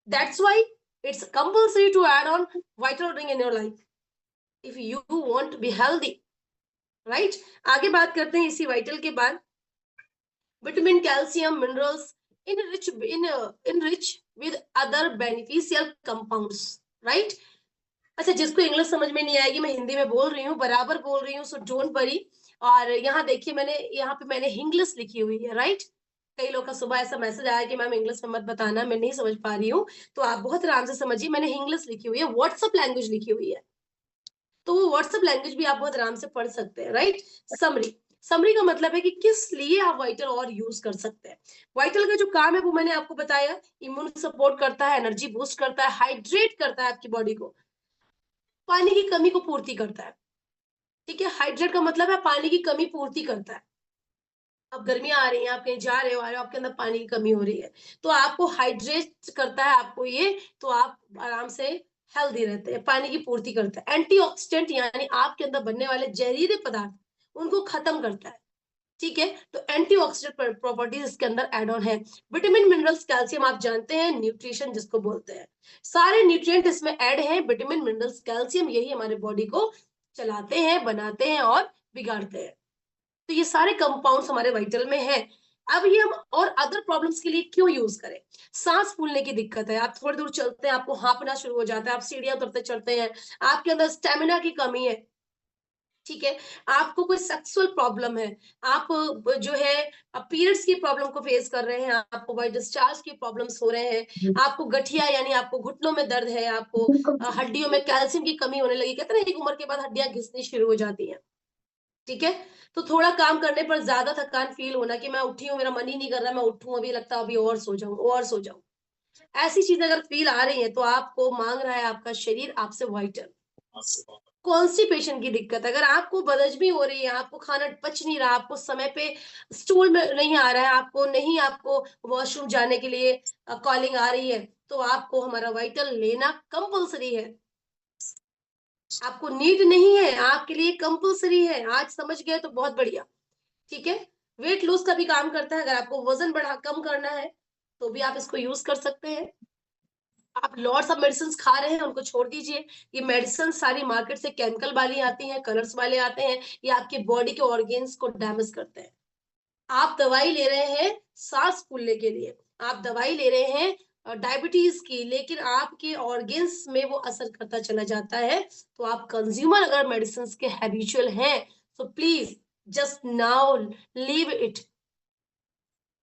That's why it's compulsory to add on vital drink in your life if you want to be healthy, right. आगे बात करते हैं इसी वाइटल के बाद, vitamin, calcium, minerals enrich with other beneficial compounds, right? अच्छा, जिसको इंग्लिश समझ में नहीं आएगी, मैं हिंदी में बोल रही हूँ, बराबर बोल रही हूँ, सो डोंट वरी। और यहाँ देखिए, यहाँ पे मैंने इंग्लिश लिखी हुई है, राइट। कई लोग का सुबह ऐसा मैसेज आया कि मैम इंग्लिश में मत बताना, मैं नहीं समझ पा रही हूँ, तो आप बहुत आराम से समझिए, मैंने इंग्लिश लिखी हुई है, व्हाट्सएप लैंग्वेज लिखी हुई है, तो वो व्हाट्सएप लैंग्वेज भी आप बहुत आराम से पढ़ सकते हैं, राइट। समरी, समरी का मतलब है कि किस लिए आप वाइटल और यूज कर सकते हैं। वाइटल का जो काम है वो मैंने आपको बताया, इम्यून सपोर्ट करता है, एनर्जी बूस्ट करता है, हाइड्रेट करता है आपकी बॉडी को, पानी की कमी को पूर्ति करता है, ठीक है। हाइड्रेट का मतलब है पानी की कमी पूर्ति करता है। अब गर्मियां आ रही हैं, आप कहीं जा रहे हो, आपके अंदर पानी की कमी हो रही है, तो आपको हाइड्रेट करता है आपको ये, तो आप आराम से हेल्दी रहते हैं, पानी की पूर्ति करता है। एंटीऑक्सीडेंट यानी आपके अंदर बनने वाले जहरीले पदार्थ, उनको खत्म करता है, ठीक है। तो एंटीऑक्सीडेंट प्रॉपर्टीज इसके अंदर एड ऑन है। विटामिन, मिनरल्स, कैल्शियम आप जानते हैं, न्यूट्रिशन जिसको बोलते हैं, सारे न्यूट्रिएंट इसमें ऐड हैं। विटामिन, मिनरल्स, कैल्शियम, यही हमारे बॉडी को चलाते हैं, बनाते हैं और बिगाड़ते हैं। तो ये सारे कंपाउंड्स हमारे वाइटल में है। अब ये हम और अदर प्रॉब्लम्स के लिए क्यों यूज करें? सांस फूलने की दिक्कत है, आप थोड़ी दूर चलते हैं आपको हांफना शुरू हो जाता है, आप सीढ़ियां उतरते चढ़ते हैं, आपके अंदर स्टेमिना की कमी है, ठीक है। आपको कोई सेक्सुअल प्रॉब्लम है, आप जो है पीरियड्स की प्रॉब्लम को फेस कर रहे हैं, आपको वाइट डिस्चार्ज की प्रॉब्लम्स हो रहे हैं, आपको गठिया यानी आपको घुटनों में दर्द है, आपको हड्डियों में कैल्शियम की कमी होने लगी, कहते हैं ना एक उम्र के बाद हड्डियां घिसनी शुरू हो जाती हैं, ठीक है। तो थोड़ा काम करने पर ज्यादा थकान फील होना कि मैं उठी हूँ, मेरा मन ही नहीं कर रहा, मैं उठूं, अभी लगता है अभी और सो जाऊं, और सो जाऊं, ऐसी चीजें अगर फील आ रही है तो आपको मांग रहा है आपका शरीर आपसे वाइटल। कॉन्स्टिपेशन की दिक्कत, अगर आपको बदहजमी हो रही है, आपको खाना पच नहीं रहा, आपको समय पे स्टूल में नहीं आ रहा है, आपको वॉशरूम जाने के लिए कॉलिंग आ रही है, तो आपको हमारा वाइटल लेना कंपलसरी है। आपको नीड नहीं है, आपके लिए कंपलसरी है। आज समझ गए तो बहुत बढ़िया, ठीक है। वेट लॉस का भी काम करता है, अगर आपको वजन बढ़ा कम करना है तो भी आप इसको यूज कर सकते हैं। आप लॉट्स ऑफ मेडिसिन खा रहे हैं, उनको छोड़ दीजिए। ये मेडिसिन सारी मार्केट से केमिकल वाली आती हैं, कलर्स वाले आते हैं, ये आपके बॉडी के ऑर्गेन्स को डैमेज करते हैं। आप दवाई ले रहे हैं सांस फूलने के लिए, आप दवाई ले रहे हैं डायबिटीज की, लेकिन आपके ऑर्गेन्स में वो असर करता चला जाता है। तो आप कंज्यूमर अगर मेडिसिन के हैबिचुअल हैं तो please just now leave it.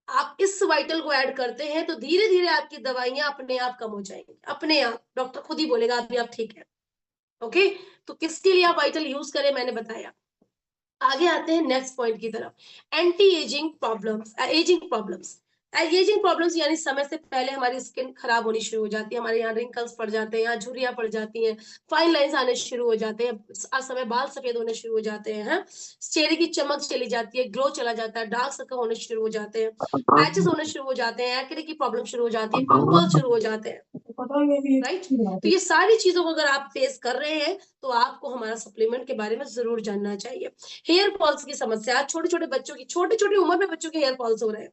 आप इस वाइटल को ऐड करते हैं तो धीरे धीरे आपकी दवाइयां अपने आप कम हो जाएंगी, अपने आप, डॉक्टर खुद ही बोलेगा अभी आप ठीक है, ओके। तो किसके लिए आप वाइटल यूज करें मैंने बताया। आगे आते हैं नेक्स्ट पॉइंट की तरफ, anti ageing problems, ageing problems यानी समय से पहले हमारी स्किन खराब होनी शुरू हो जाती है, हमारे यहाँ रिंकल्स पड़ जाते हैं, यहाँ झुर्रियां पड़ जाती हैं, फाइन लाइंस आने शुरू हो जाते हैं, असमय बाल सफेद होने शुरू हो जाते हैं, चेहरे की चमक चली जाती है, ग्लो चला जाता है, डार्क सर्कल होने शुरू हो जाते हैं, पैचेस होने शुरू हो जाते हैं, एक्ने की प्रॉब्लम शुरू हो जाती है, पिंपल शुरू हो जाते हैं, पता ही है राइट। तो ये सारी चीजों को अगर आप फेस कर रहे हैं तो आपको हमारा सप्लीमेंट के बारे में जरूर जानना चाहिए। हेयर फॉल्स की समस्या, आज छोटे छोटे बच्चों की, छोटी छोटी उम्र में बच्चों के हेयर फॉल्स हो रहे हैं।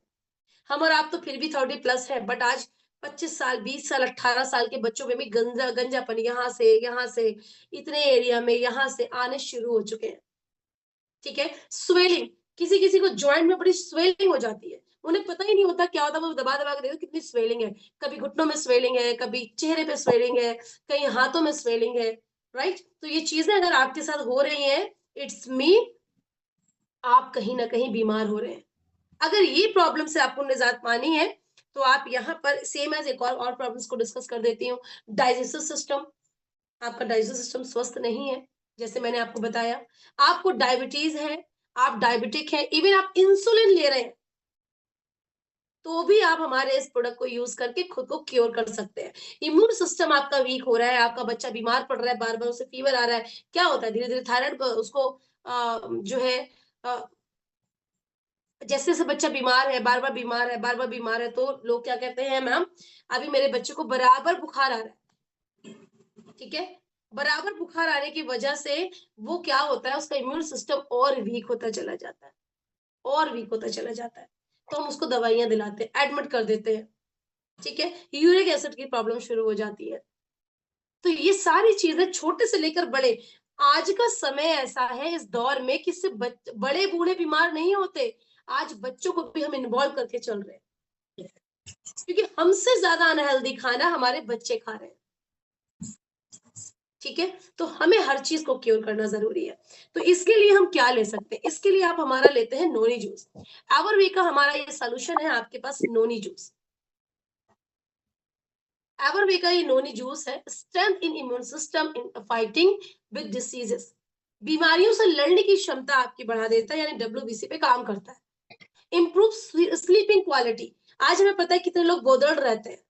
हम और आप तो फिर भी 30+ है, बट आज 25 साल, 20 साल, 18 साल के बच्चों में भी गंजापन यहाँ से इतने एरिया में यहाँ से आने शुरू हो चुके हैं। ठीक है। स्वेलिंग, किसी किसी को जॉइंट में बड़ी स्वेलिंग हो जाती है, उन्हें पता ही नहीं होता क्या होता है, वो दबा दबा के देखो कितनी स्वेलिंग है, कभी घुटनों में स्वेलिंग है, कभी चेहरे पे स्वेलिंग है, कहीं हाथों में स्वेलिंग है। राइट। तो ये चीजें अगर आपके साथ हो रही हैं, इट्स मीन आप कहीं ना कहीं बीमार हो रहे हैं। अगर ये प्रॉब्लम से आपको निजात पानी है तो आप यहाँ पर सेम एज एक और प्रॉब्लम्स को डिस्कस कर देती हूँ। डाइजेस्टिव सिस्टम, आपका डाइजेस्टिव सिस्टम स्वस्थ नहीं है, जैसे मैंने आपको बताया। आपको डायबिटीज है, आप डायबिटिक हैं, इवन आप इंसुलिन ले रहे हैं, तो भी आप हमारे इस प्रोडक्ट को यूज करके खुद को क्योर कर सकते हैं। इम्यून सिस्टम आपका वीक हो रहा है, आपका बच्चा बीमार पड़ रहा है, बार बार उसे फीवर आ रहा है, क्या होता है, धीरे धीरे थायराइड उसको जो है जैसे जैसे बच्चा बीमार है, बार बार बीमार है, बार बार बीमार है, तो लोग क्या कहते हैं, मैम अभी मेरे बच्चे को बराबर बुखार आ रहा है। ठीक है। बराबर बुखार आने की वजह से वो क्या होता है, उसका इम्यून सिस्टम और वीक होता चला जाता है, और वीक होता चला जाता है, तो हम उसको दवाइयां दिलाते हैं, एडमिट कर देते हैं। ठीक है। यूरिक एसिड की प्रॉब्लम शुरू हो जाती है। तो ये सारी चीजें छोटे से लेकर बड़े, आज का समय ऐसा है इस दौर में कि सिर्फ बड़े बूढ़े बीमार नहीं होते, आज बच्चों को भी हम इन्वॉल्व करके चल रहे हैं, क्योंकि हमसे ज्यादा अनहेल्दी खाना हमारे बच्चे खा रहे हैं। ठीक है। तो हमें हर चीज को क्योर करना जरूरी है। तो इसके लिए हम क्या ले सकते हैं, इसके लिए आप हमारा लेते हैं नोनी जूस। एवरवे का हमारा ये सोल्यूशन है आपके पास, नोनी जूस। एवरवे का ये नोनी जूस है, strength in immune system in fighting with diseases, बीमारियों से लड़ने की क्षमता आपकी बढ़ा देता है, यानी WBC पे काम करता है। इम्प्रूव स्लीपिंग क्वालिटी, आज हमें पता है कितने लोग गोदड़ रहते हैं,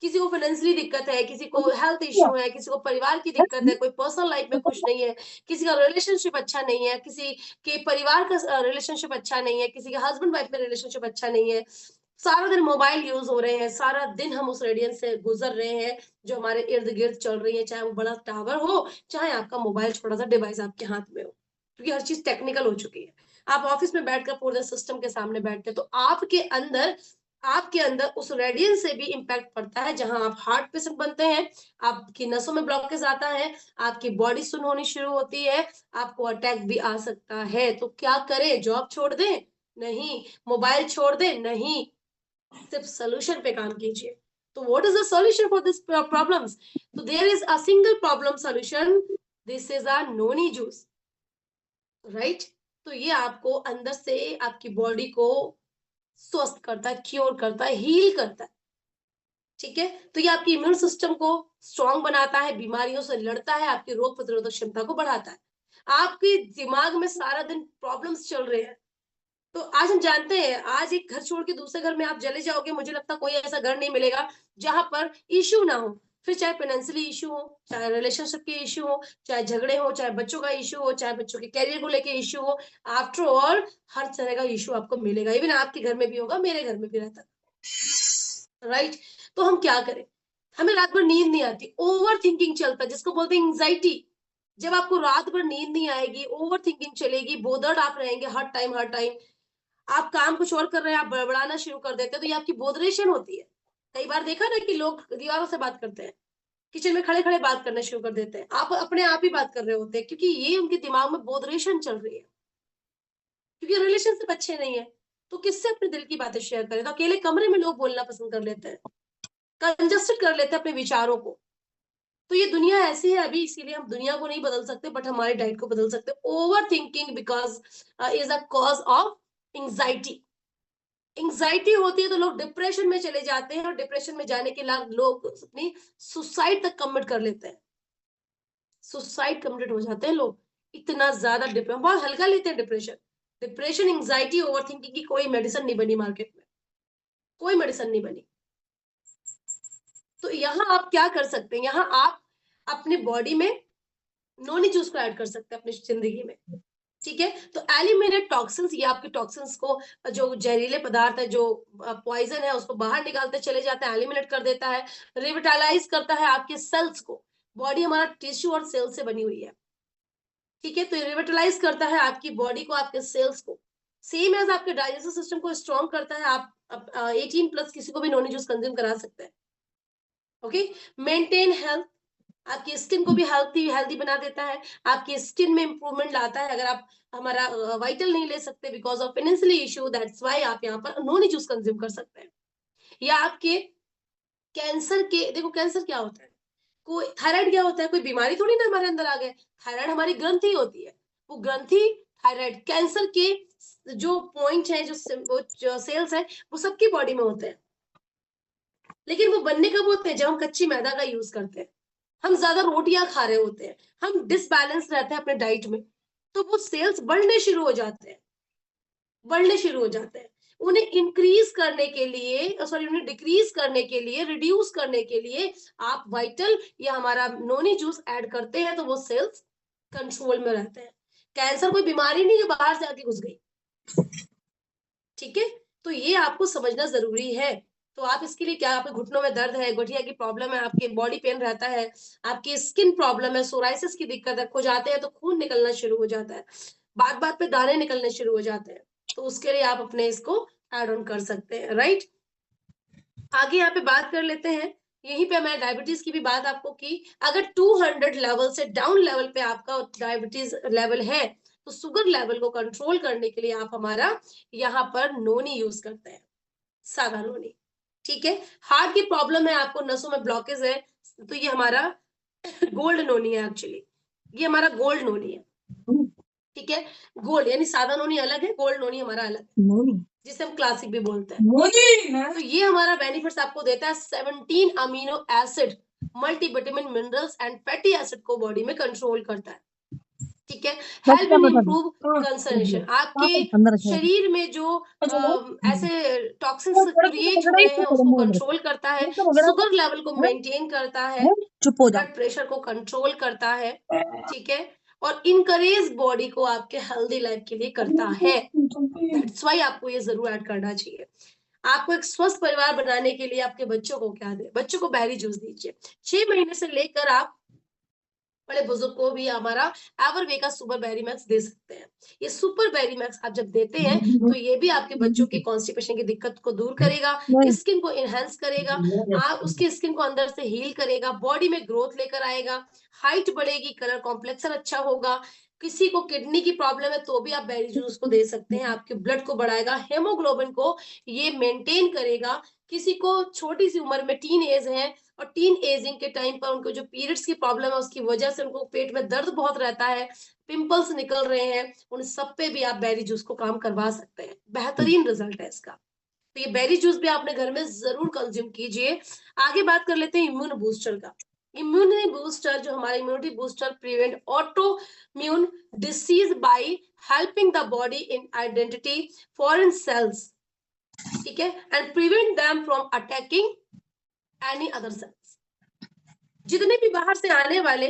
किसी को फाइनेंशियली दिक्कत है, किसी को हेल्थ इश्यू है, किसी को परिवार की दिक्कत है, कोई पर्सनल लाइफ में खुश नहीं है, किसी का रिलेशनशिप अच्छा नहीं है, किसी के परिवार का रिलेशनशिप अच्छा नहीं है, किसी का हस्बैंड वाइफ में रिलेशनशिप अच्छा नहीं है, सारा दिन मोबाइल यूज हो रहे हैं, सारा दिन हम उस रेडियंस से गुजर रहे हैं जो हमारे इर्द गिर्द चल रही है, चाहे वो बड़ा टावर हो, चाहे आपका मोबाइल छोटा सा डिवाइस आपके हाथ में हो, क्योंकि हर चीज टेक्निकल हो चुकी है। आप ऑफिस में बैठकर पूरे सिस्टम के सामने बैठते हैं, तो आपके अंदर उस रेडियंस से भी इंपैक्ट पड़ता है, जहां आप हार्ट पेशेंट बनते हैं, आपकी नसों में ब्लॉकेज आता है, आपकी बॉडी सुन होनी शुरू होती है, आपको अटैक भी आ सकता है। तो क्या करें, जॉब छोड़ दें? नहीं। मोबाइल छोड़ दें? नहीं। सिर्फ सोल्यूशन पे काम कीजिए। तो what is the solution for this problems? तो there is a single problem solution, this is a noni juice. Right. तो ये आपको अंदर से आपकी बॉडी को स्वस्थ करता है, क्योर करता है, हील करता है। ठीक है। तो ये आपकी इम्यून सिस्टम को स्ट्रांग बनाता है, बीमारियों से लड़ता है, आपकी रोग प्रतिरोधक क्षमता को बढ़ाता है। आपके दिमाग में सारा दिन प्रॉब्लम्स चल रहे हैं, तो आज हम जानते हैं, आज एक घर छोड़ के दूसरे घर में आप चले जाओगे, मुझे लगता है कोई ऐसा घर नहीं मिलेगा जहां पर इश्यू ना हो, फिर चाहे फाइनेंशियली इश्यू हो, चाहे रिलेशनशिप के इश्यू हो, चाहे झगड़े हो, चाहे बच्चों का इश्यू हो, चाहे बच्चों के कैरियर को लेके इश्यू हो, आफ्टर ऑल हर तरह का इश्यू आपको मिलेगा, इवन आपके घर में भी होगा, मेरे घर में भी रहता है। राइट। तो हम क्या करें, हमें रात भर नींद नहीं आती, ओवर थिंकिंग चलता है, जिसको बोलते हैं एंजाइटी। जब आपको रात भर नींद नहीं आएगी, ओवर थिंकिंग चलेगी, बोदड़ आप रहेंगे हर टाइम हर टाइम, आप काम कुछ और कर रहे हैं, आप बड़बड़ाना शुरू कर देते हैं, तो ये आपकी बोधरेशन होती है। कई बार देखा ना कि लोग दीवारों से बात करते हैं, किचन में खड़े खड़े बात करना शुरू कर देते हैं, आप अपने आप ही बात कर रहे होते हैं, क्योंकि ये उनके दिमाग में बोधरेशन चल रही है, क्योंकि रिलेशनशिप अच्छे नहीं है, तो किससे अपने दिल की बातें शेयर करें, तो अकेले कमरे में लोग बोलना पसंद कर लेते हैं, कंजस्टेड कर लेते हैं अपने विचारों को। तो ये दुनिया ऐसी है अभी, इसीलिए हम दुनिया को नहीं बदल सकते, बट हमारी डाइट को बदल सकते। Over thinking because is a cause of anxiety. Anxiety होती है तो लोग डिप्रेशन में चले जाते हैं, और डिप्रेशन में जाने के बाद लोग अपनी सुसाइड तक कमिट कर लेते हैं, सुसाइड कमिट हो जाते हैं लोग, इतना ज्यादा डिप्रेशन, बहुत हल्का लेते हैं depression. Depression, anxiety, over thinking की कोई मेडिसिन नहीं बनी मार्केट में, कोई मेडिसिन नहीं बनी। तो यहाँ आप क्या कर सकते हैं, यहाँ आप अपने बॉडी में नोनी जूस को ऐड कर सकते हैं अपनी जिंदगी में। ठीक है। तो एलिमिनेट टॉक्सिन्स, ये आपके टॉक्सिन्स को, जो जहरीले पदार्थ है, जो पॉइजन है, उसको बाहर निकालते चले जाते हैं, एलिमिनेट कर देता है। रिविटालाइज करता है आपके सेल्स को। बॉडी हमारा टिश्यू और सेल से बनी हुई है, ठीक है। तो रिविटलाइज करता है आपकी बॉडी को, आपके सेल्स को। सेम एज आपके डाइजेस्टिव सिस्टम को स्ट्रॉन्ग करता है। आप 18+ किसी को भी नॉनी जूस कंज्यूम करा सकते हैं। ओके। मेंटेन हेल्थ, आपकी स्किन को भी हेल्थी हेल्दी बना देता है। आपकी स्किन में इंप्रूवमेंट लाता है। अगर आप हमारा वाइटल नहीं ले सकते because of financially issue, that's why आप यहाँ पर नॉनी जूस कंज्यूम कर सकते हैं। या आपके कैंसर के, देखो कैंसर क्या होता है, कोई थायराइड क्या होता है, कोई बीमारी थोड़ी ना हमारे अंदर आ गए। थायराइड हमारी ग्रंथि होती है, वो ग्रंथि थायराइड कैंसर के जो पॉइंट है, जो सेल्स है, वो सबकी बॉडी में होते हैं। लेकिन वो बनने कब होते हैं, जब हम कच्ची मैदा का यूज करते हैं, हम ज्यादा रोटियां खा रहे होते हैं, हम डिसबैलेंस रहते हैं अपने डाइट में, तो वो सेल्स बढ़ने शुरू हो जाते हैं, बढ़ने शुरू हो जाते हैं। उन्हें इंक्रीज करने के लिए, सॉरी, उन्हें डिक्रीज करने के लिए, रिड्यूस करने के लिए आप वाइटल या हमारा नोनी जूस ऐड करते हैं, तो वो सेल्स कंट्रोल में रहते हैं। कैंसर कोई बीमारी नहीं जो बाहर से आके घुस गई, ठीक है। तो ये आपको समझना जरूरी है। तो आप इसके लिए क्या, आपके घुटनों में दर्द है, गठिया की प्रॉब्लम है, आपके बॉडी पेन रहता है, आपकी स्किन प्रॉब्लम है, सोराइसिस की दिक्कत है, खुजाते हैं तो खून निकलना शुरू हो जाता है, बात बात पे दाने निकलने शुरू हो जाते हैं, तो उसके लिए आप अपने इसको ऐड ऑन कर सकते हैं, राइट। आगे यहाँ पे बात कर लेते हैं। यहीं पे मैं डायबिटीज की भी बात आपको की। अगर 200 लेवल से डाउन लेवल पे आपका डायबिटीज लेवल है, तो शुगर लेवल को कंट्रोल करने के लिए आप हमारा यहाँ पर नोनी यूज करते हैं, सादा नोनी, ठीक है। हार्ट की प्रॉब्लम है, आपको नसों में ब्लॉकेज है, तो ये हमारा गोल्ड नोनी है एक्चुअली, ये हमारा गोल्ड नोनी है, ठीक है। गोल्ड यानी सादा नोनी अलग है, गोल्ड नोनी हमारा अलग है, जिसे हम क्लासिक भी बोलते हैं। तो ये हमारा बेनिफिट्स आपको देता है 17 amino acid, multivitamin, minerals and fatty acid को बॉडी में कंट्रोल करता है, ठीक है। हेल्प इन इम्प्रूव कंसंट्रेशन, आपके शरीर में जो ऐसे टॉक्सिन्स क्रिएट हुए हैं उसको कंट्रोल करता है, शुगर लेवल को मेंटेन करता है, ब्लड प्रेशर को कंट्रोल करता है, ठीक है। और इनकरेज बॉडी को आपके हेल्दी लाइफ के लिए करता है। दैट्स वाई आपको ये जरूर ऐड करना चाहिए। आपको एक स्वस्थ परिवार बनाने के लिए आपके बच्चों को क्या दे, बच्चों को बेरी जूस दीजिए। 6 महीने से लेकर आप बड़े बुजुर्ग को भी हमारा एवरवे का सुपर बेरी मैक्स दे सकते हैं। ये सुपर बेरी मैक्स आप जब देते हैं, तो ये भी आपके बच्चों की कॉन्स्टिपेशन की दिक्कत को दूर करेगा, स्किन को इनहेंस करेगा, उसकी स्किन को अंदर से हील करेगा, बॉडी में ग्रोथ लेकर आएगा, हाइट बढ़ेगी, कलर कॉम्प्लेक्शन अच्छा होगा। किसी को किडनी की प्रॉब्लम है तो भी आप बेरी जूस को दे सकते हैं, आपके ब्लड को बढ़ाएगा, हेमोग्लोबिन को ये मेंटेन करेगा। किसी को छोटी सी उम्र में टीन एज है, और टीन एजिंग के टाइम पर उनको जो पीरियड्स की प्रॉब्लम है उसकी वजह से उनको पेट में दर्द बहुत रहता है, पिंपल्स निकल रहे हैं, उन सब पे भी आप बेरी जूस को काम करवा सकते हैं। बेहतरीन रिजल्ट है इसका। तो ये बेरी जूस भी आपने घर में जरूर कंज्यूम कीजिए। आगे बात कर लेते हैं इम्यून बूस्टर का। इम्यूनिटी बूस्टर, जो हमारा immunity booster prevent auto immune disease by helping the body in identity foreign cells, ठीक है, and prevent them from attacking any other cells. जितने भी बाहर से आने वाले,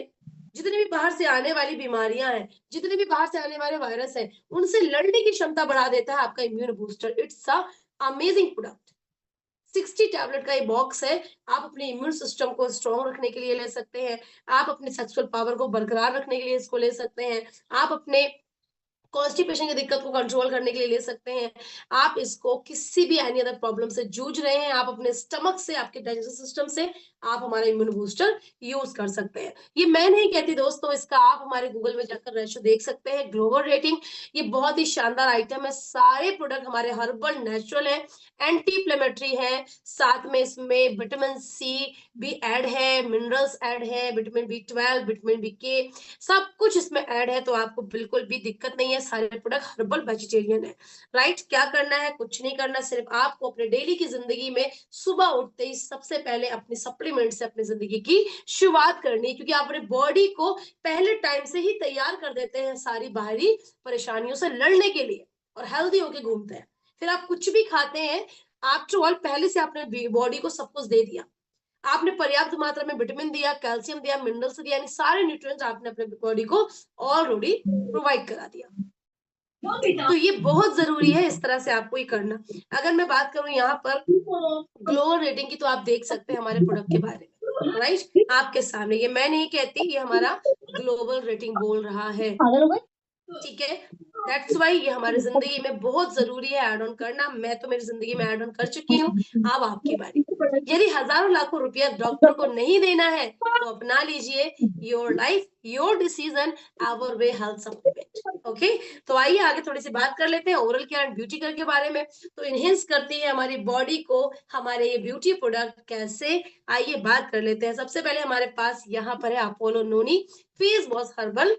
जितने भी बाहर से आने वाली बीमारियां हैं, जितने भी बाहर से आने वाले वायरस हैं, उनसे लड़ने की क्षमता बढ़ा देता है आपका immune booster. It's a amazing product. 60 tablet का ये बॉक्स है। आप अपने इम्यून सिस्टम को स्ट्रॉन्ग रखने के लिए ले सकते हैं, आप अपने सेक्सुअल पावर को बरकरार रखने के लिए इसको ले सकते हैं, आप अपने कॉन्स्टिपेशन की दिक्कत को कंट्रोल करने के लिए ले सकते हैं, आप इसको किसी भी एनी अदर प्रॉब्लम से जूझ रहे हैं, आप अपने स्टमक से, आपके डाइजेस्टिव सिस्टम से आप हमारा इम्यून बूस्टर यूज कर सकते हैं। ये मैं नहीं कहती दोस्तों, इसका आप हमारे गूगल में जाकर रेशो देख सकते हैं, ग्लोबल रेटिंग। ये बहुत ही शानदार आइटम है। सारे प्रोडक्ट हमारे हर्बल नेचुरल है, एंटी इंफ्लेमेटरी है, साथ में इसमें विटामिन सी भी ऐड है, मिनरल्स ऐड है, विटामिन B12, विटामिन BK, सब कुछ इसमें ऐड है। तो आपको बिल्कुल भी दिक्कत नहीं है। सारे प्रोडक्ट हर्बल वेजिटेरियन है, राइट। क्या करना है, कुछ नहीं करना, सिर्फ आपको अपने डेली की जिंदगी में सुबह उठते ही सबसे पहले अपने सप्लीमेंट से अपनी जिंदगी की शुरुआत करनी है, क्योंकि आप अपने बॉडी को पहले टाइम से ही तैयार कर देते हैं सारी बाहरी परेशानियों से लड़ने के लिए, और हेल्दी होके घूमते हैं। फिर आप कुछ भी खाते हैं, आफ्टर ऑल पहले से आपने बॉडी को सब कुछ दे दिया, आपने पर्याप्त मात्रा में विटामिन दिया, कैल्शियम दिया, मिनरल्स दिया, यानी सारे न्यूट्रिएंट्स आपने अपने बॉडी को ऑलरेडी प्रोवाइड करा दिया। तो ये बहुत जरूरी है इस तरह से आपको ये करना। अगर मैं बात करूं यहाँ पर ग्लोबल रेटिंग की, तो आप देख सकते हैं हमारे प्रोडक्ट के बारे में, राइट, आपके सामने। ये मैं नहीं कहती, ये हमारा ग्लोबल रेटिंग बोल रहा है, ठीक है। दैट्स वाई ये हमारी जिंदगी में बहुत जरूरी है ऐड ऑन करना। मैं तो मेरी जिंदगी में ऐड ऑन कर चुकी हूँ, अब आपकी बारी। यदि हजारों लाखों रुपया डॉक्टर को नहीं देना है तो अपना लीजिए your life your decision our way health supplement. Okay, तो आइए आगे थोड़ी सी बात कर लेते हैं oral care and beauty care के बारे में। तो इनहेंस करती है हमारी बॉडी को हमारे ये ब्यूटी प्रोडक्ट कैसे, आइए बात कर लेते हैं। सबसे पहले हमारे पास यहाँ पर है अपोलो नोनी फेस वॉश हर्बल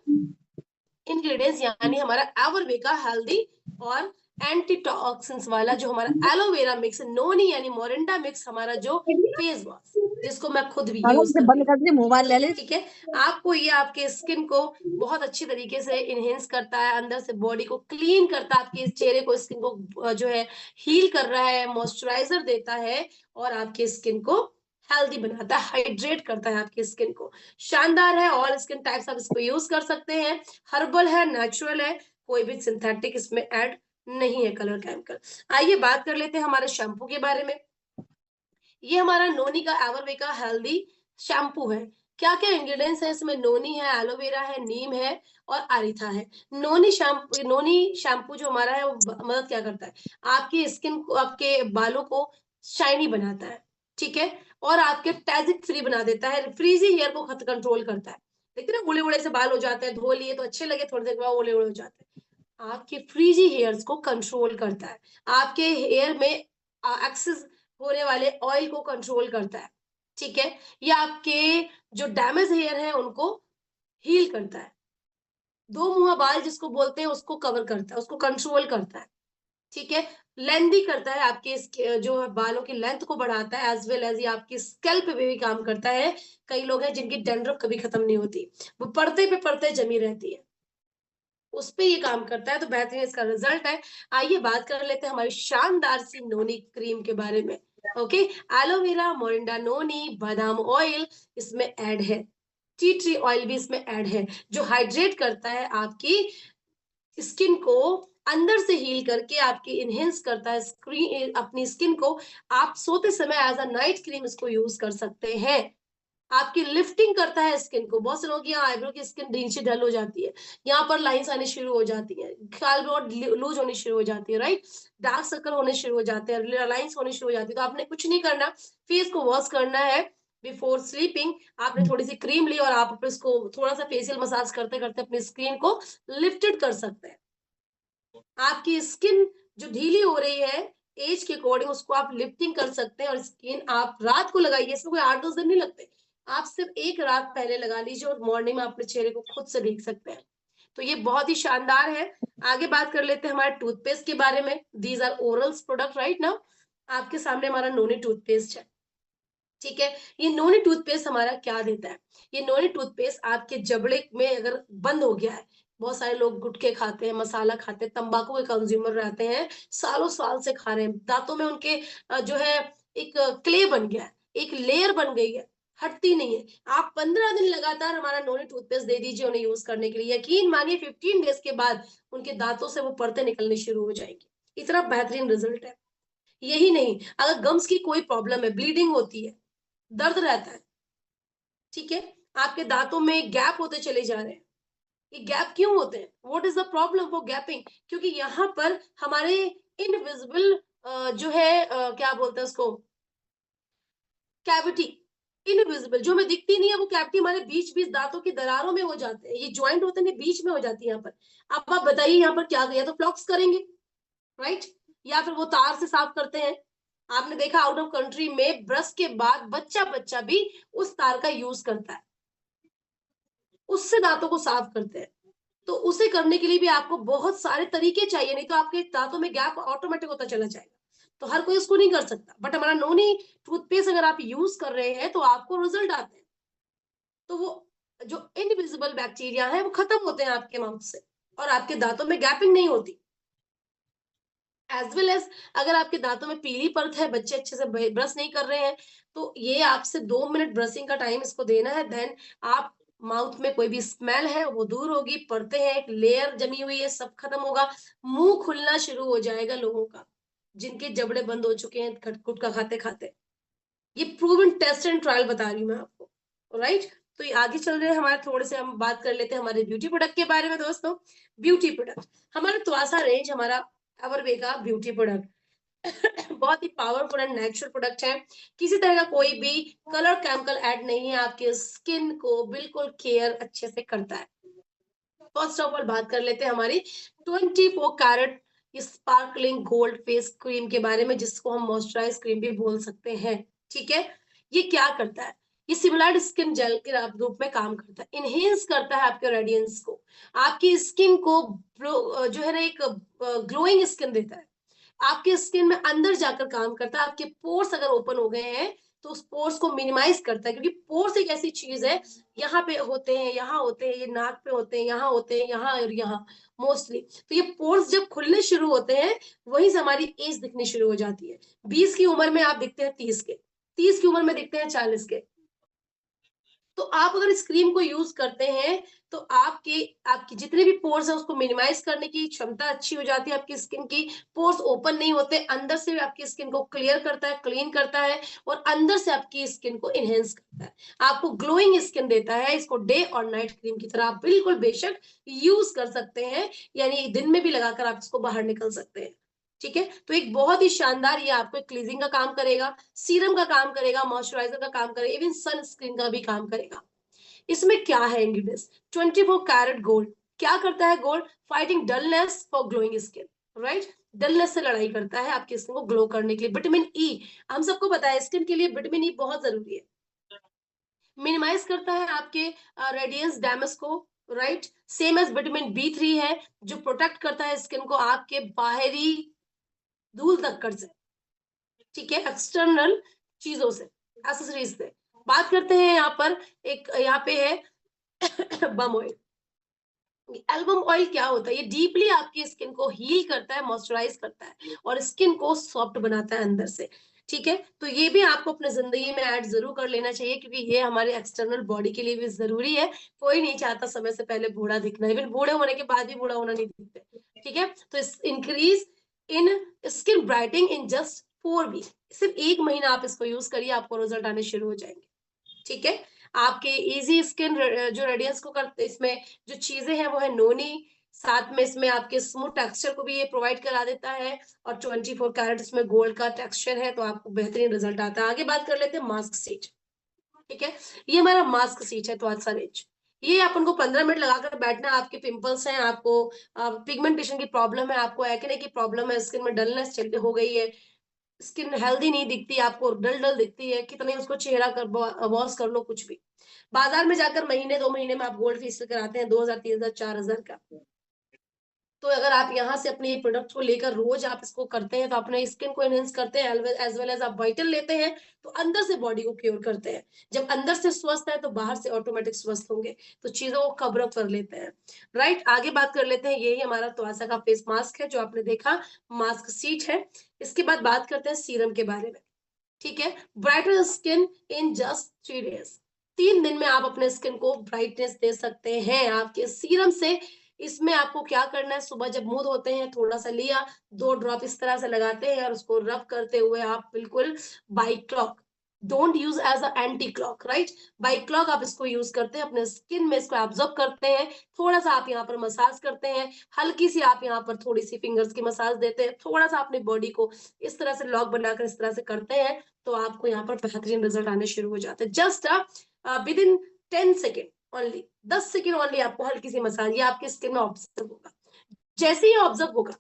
इंग्रेडिएंट्स, यानी हमारा एवरवे का हेल्दी और एंटीटॉक्सिन्स वाला जो हमारा एलोवेरा मिक्स, नोनी यानी मोरिंडा मिक्स हमारा जो फेस वॉश, जिसको मैं खुद भी यूज करती हूँ, मोबाइल ले ले, ठीक है। आपको ये आपके स्किन को बहुत अच्छी तरीके से इनहेंस करता है, अंदर से बॉडी को क्लीन करता है, आपके चेहरे को स्किन को जो है हील कर रहा है, मॉइस्चराइजर देता है और आपके स्किन को हेल्दी बनाता है, हाइड्रेट करता है आपकी स्किन को। शानदार है, ऑल स्किन टाइप्स आप इसको यूज कर सकते हैं। हर्बल है, नेचुरल है, कोई भी सिंथेटिक इसमें ऐड नहीं है, कलर केमिकल। आइए बात कर लेते हैं हमारे शैम्पू के बारे में। ये हमारा नोनी का एवरवे का हेल्दी शैम्पू है। क्या क्या इंग्रेडिएंट्स है इसमें? नोनी है, एलोवेरा है, नीम है और अरीथा है। नोनी शैम्पू जो हमारा है वो मदद क्या करता है, आपकी स्किन को, आपके बालों को शाइनी बनाता है, ठीक है, और आपके टैजिक फ्री बना देता है, फ्रीजी हेयर को कंट्रोल करता है। देखते ना उड़े उड़े से बाल हो जाते हैं, धो लिए तो अच्छे लगे, थोड़ी देर बाद उड़े उड़े हो जाते हैं। आपके फ्रीजी हेयर्स को कंट्रोल करता है, आपके हेयर में एक्सेस होने वाले ऑयल को कंट्रोल करता है, ठीक है। ये आपके जो डैमेज हेयर है उनको हील करता है, दो मुंहा बाल जिसको बोलते हैं उसको कवर करता है, उसको कंट्रोल करता है, ठीक है। लेंदी करता है, आपके जो बालों की लेंथ को बढ़ाता है, एज वेल एज ये आपकी स्कैल्प पे भी काम करता है। कई लोग हैं जिनकी डैंड्रफ कभी खत्म नहीं होती, वो पड़ते पे पड़ते जमी रहती है, उस पे ये काम करता है, तो बेहतरीन इसका रिजल्ट है। आइए बात कर लेते हैं हमारी शानदार सी नोनी क्रीम के बारे में। ओके, एलोवेरा, मोरिंडा नोनी, बादाम ऑयल इसमें ऐड है, टी ट्री ऑयल भी इसमें ऐड है, जो हाइड्रेट करता है आपकी स्किन को, अंदर से हील करके आपकी इनहेंस करता है स्क्रीन अपनी स्किन को। आप सोते समय एज अ नाइट क्रीम इसको यूज कर सकते हैं, आपकी लिफ्टिंग करता है स्किन को। बहुत से लोग यहाँ आईब्रो की स्किन नीचे डल हो जाती है, यहाँ पर लाइंस आनी शुरू हो जाती है, गाल बहुत लूज होनी शुरू हो जाती है, राइट, डार्क सर्कल होने शुरू हो जाते हैं, लाइंस होनी शुरू हो जाती है। तो आपने कुछ नहीं करना, फेस को वॉश करना है बिफोर स्लीपिंग। आपने थोड़ी सी क्रीम ली और आप इसको थोड़ा सा फेशियल मसाज करते करते अपनी स्किन को लिफ्टेड कर सकते हैं। आपकी स्किन जो ढीली हो रही है एज के अकॉर्डिंग, उसको आप लिफ्टिंग कर सकते हैं, और स्किन आप रात को लगाइए, इसमें कोई 8-10 दिन नहीं लगते, आप सिर्फ एक रात पहले लगा लीजिए और मॉर्निंग में अपने चेहरे को खुद से देख सकते हैं। तो ये बहुत ही शानदार है। आगे बात कर लेते हैं हमारे टूथपेस्ट के बारे में। These are orals product right now. आपके सामने हमारा नोनी टूथपेस्ट है, ठीक है। ये नोनी टूथपेस्ट हमारा क्या देता है? ये नोनी टूथपेस्ट आपके जबड़े में अगर बंद हो गया है, बहुत सारे लोग गुटखे खाते हैं, मसाला खाते हैं, तंबाकू के कंज्यूमर रहते हैं, सालों साल से खा रहे हैं, दांतों में उनके जो है एक क्ले बन गया है, एक लेयर बन गई है, हटती नहीं है। आप 15 दिन लगातार हमारा नोनी टूथपेस्ट दे दीजिए उन्हें यूज करने के लिए, यकीन मानिए 15 डेज के बाद उनके दांतों से वो परतें निकलनी शुरू हो जाएगी। इतना बेहतरीन रिजल्ट है। यही नहीं, अगर गम्स की कोई प्रॉब्लम है, ब्लीडिंग होती है, दर्द रहता है, ठीक है, आपके दांतों में गैप होते चले जा रहे हैं, ये गैप क्यों होते हैं? What is the problem for gapping? क्योंकि यहाँ पर हमारे इनविजिबल जो है क्या बोलते हैं उसको, कैविटी, इनविजिबल जो हमें दिखती नहीं है, वो कैविटी हमारे बीच बीच दांतों की दरारों में हो जाते हैं, ये ज्वाइंट होते हैं बीच में हो जाती है यहाँ पर। अब आप बताइए यहाँ पर क्या गया, तो फ्लॉक्स करेंगे, राइट, या फिर वो तार से साफ करते हैं। आपने देखा आउट ऑफ कंट्री में ब्रश के बाद बच्चा बच्चा भी उस तार का यूज करता है, उससे दांतों को साफ करते हैं। तो उसे करने के लिए भी आपको बहुत सारे तरीके चाहिए, नहीं तो आपके दांतों में गैप ऑटोमेटिक होता चला जाएगा। तो हर कोई उसको नहीं कर सकता, बट हमारा नोनी टूथपेस्ट अगर आप यूज कर रहे हैं तो आपको रिजल्ट आते हैं। तो वो जो इनविजिबल बैक्टीरिया है वो खत्म होते हैं आपके माउथ से, और आपके दांतों में गैपिंग नहीं होती। एज वेल एज अगर आपके दांतों में पीली परत है, बच्चे अच्छे से ब्रश नहीं कर रहे हैं, तो ये आपसे 2 मिनट ब्रशिंग का टाइम इसको देना है, देन आप माउथ में कोई भी स्मेल है वो दूर होगी, पड़ते हैं, एक लेयर जमी हुई है, सब खत्म होगा, मुंह खुलना शुरू हो जाएगा लोगों का, जिनके जबड़े बंद हो चुके हैं गुटखा खाते खाते। ये प्रूवन टेस्ट एंड ट्रायल बता रही हूँ मैं आपको, राइट। तो ये आगे चल रहे हैं हमारे, थोड़े से हम बात कर लेते हैं हमारे ब्यूटी प्रोडक्ट के बारे में दोस्तों। ब्यूटी प्रोडक्ट, हमारा त्वासा रेंज, हमारा एवरवे का ब्यूटी प्रोडक्ट बहुत ही पावरफुल एंड नेचुरल प्रोडक्ट है। किसी तरह का कोई भी कलर केमिकल ऐड नहीं है, आपके स्किन को बिल्कुल केयर अच्छे से करता है। फर्स्ट ऑफ ऑल बात कर लेते हैं हमारी 24 carat sparkling gold face cream के बारे में, जिसको हम मॉइस्चराइज क्रीम भी बोल सकते हैं। ठीक है, ये क्या करता है? ये सिमिलर स्किन जेल के रूप में काम करता है, इनहेंस करता है आपके रेडियंस को, आपकी स्किन को जो है ना एक ग्लोइंग स्किन देता है, आपके स्किन में अंदर जाकर काम करता है। आपके पोर्स अगर ओपन हो गए हैं तो उस पोर्स को मिनिमाइज करता है, क्योंकि पोर्स एक ऐसी चीज है, यहाँ पे होते हैं, यहाँ होते हैं, ये नाक पे होते हैं, यहाँ होते हैं, यहाँ और यहाँ मोस्टली। तो ये पोर्स जब खुलने शुरू होते हैं वहीं से हमारी एज दिखनी शुरू हो जाती है। 20 की उम्र में आप दिखते हैं 30 के, 30 की उम्र में दिखते हैं 40 के। तो आप अगर इस क्रीम को यूज करते हैं तो आपकी जितने भी पोर्स है उसको मिनिमाइज करने की क्षमता अच्छी हो जाती है। आपकी स्किन की पोर्स ओपन नहीं होते, अंदर से भी आपकी स्किन को क्लियर करता है, क्लीन करता है, और अंदर से आपकी स्किन को इनहेंस करता है, आपको ग्लोइंग स्किन देता है। इसको डे और नाइट क्रीम की तरह आप बिल्कुल बेशक यूज कर सकते हैं, यानी दिन में भी लगाकर आप इसको बाहर निकल सकते हैं। ठीक है, तो एक बहुत ही शानदार, ये आपको क्लीजिंग का काम करेगा, सीरम का काम करेगा, मॉइस्चराइजर का काम करेगा, इवन सनस्क्रीन का भी काम करेगा। इसमें क्या है इंग्रेडिएंट्स? 24 carat gold. क्या करता है gold? Fighting dullness for glowing skin, right. Dullness से लड़ाई करता है आपकी स्किन को ग्लो करने के लिए। विटामिन ई, हम सबको पता है स्किन के लिए विटामिन ई बहुत जरूरी है। मिनिमाइज करता है आपके रेडियंस डैमेज को, right. Same as vitamin B3 है, जो प्रोटेक्ट करता है स्किन को आपके बाहरी धूल धक्कड़ से, ठीक है, एक्सटर्नल चीजों से, एक्सेसरीज से। बात करते हैं यहाँ पर, एक यहाँ पे है बम ऑयल। एल्बम ऑयल क्या होता है? ये डीपली आपकी स्किन को हील करता है, मॉइस्चराइज करता है, और स्किन को सॉफ्ट बनाता है अंदर से। ठीक है, तो ये भी आपको अपने जिंदगी में ऐड जरूर कर लेना चाहिए, क्योंकि ये हमारे एक्सटर्नल बॉडी के लिए भी जरूरी है। कोई नहीं चाहता समय से पहले बूढ़ा दिखना, इवन बूढ़े होने के बाद भी बूढ़ा होना नहीं दिखते। ठीक है, तो increase in skin brightening in just 4 week. सिर्फ 1 महीना आप इसको यूज करिए, आपको रिजल्ट आने शुरू हो जाएंगे। ठीक है, आपके इजी स्किन जो रेडियंस को करते, इसमें जो चीजें हैं वो है नोनी, साथ में इसमें आपके स्मूथ टेक्सचर को भी ये प्रोवाइड करा देता है, और 24 कैरेट इसमें गोल्ड का टेक्सचर है, तो आपको बेहतरीन रिजल्ट आता है। आगे बात कर लेते हैं मास्क सीट। ठीक है, ये हमारा मास्क सीट है त्वचा रेंज। ये अपन को 15 मिनट लगाकर बैठना। आपके पिंपल्स हैं, आपको पिगमेंटेशन की प्रॉब्लम है, आपको एक्ने की प्रॉब्लम है, स्किन में डलनेस हो गई है, स्किन हेल्दी नहीं दिखती, आपको डल डल दिखती है, कितने उसको चेहरा कर वॉश कर लो, कुछ भी। बाजार में जाकर महीने 2 महीने में आप गोल्ड फेशियल कराते हैं 2000 3000 4000 का। तो अगर आप यहाँ से अपने प्रोडक्ट को लेकर रोज आप इसको करते हैं, तो अपने स्किन को एनहेंस करते हैं, एज वेल एज आप वाइटल लेते हैं, तो अंदर से बॉडी को क्योर करते हैं। जब अंदर से स्वस्थ है तो बाहर से ऑटोमेटिक स्वस्थ होंगे, तो चीजों को कवर अप कर लेते हैं, राइट। आगे बात कर लेते हैं, यही हमारा त्वचा का फेस मास्क है जो आपने देखा, मास्क सीट है। इसके बाद बात करते हैं सीरम के बारे में। ठीक है, brighter skin in just 3 days. 3 दिन में आप अपने स्किन को ब्राइटनेस दे सकते हैं आपके सीरम से। इसमें आपको क्या करना है, सुबह जब मुंह धोते हैं थोड़ा सा लिया, 2 ड्रॉप इस तरह से लगाते हैं, और उसको रब करते हुए आप बिल्कुल by clock, don't use as a anti clock, right. By clock आप इसको यूज करते हैं, अपने स्किन में इसको एब्जॉर्ब करते हैं, थोड़ा सा आप यहाँ पर मसाज करते हैं, हल्की सी आप यहाँ पर थोड़ी सी फिंगर्स की मसाज देते हैं, थोड़ा सा अपनी बॉडी को इस तरह से लॉक बनाकर इस तरह से करते हैं, तो आपको यहाँ पर बेहतरीन रिजल्ट आने शुरू हो जाते हैं। Just with in 10 second only, 10 second only आपको हल्की सी मसाज, ये आपके स्किन में ऑब्जर्व होगा। जैसे ही ऑब्जर्व होगा,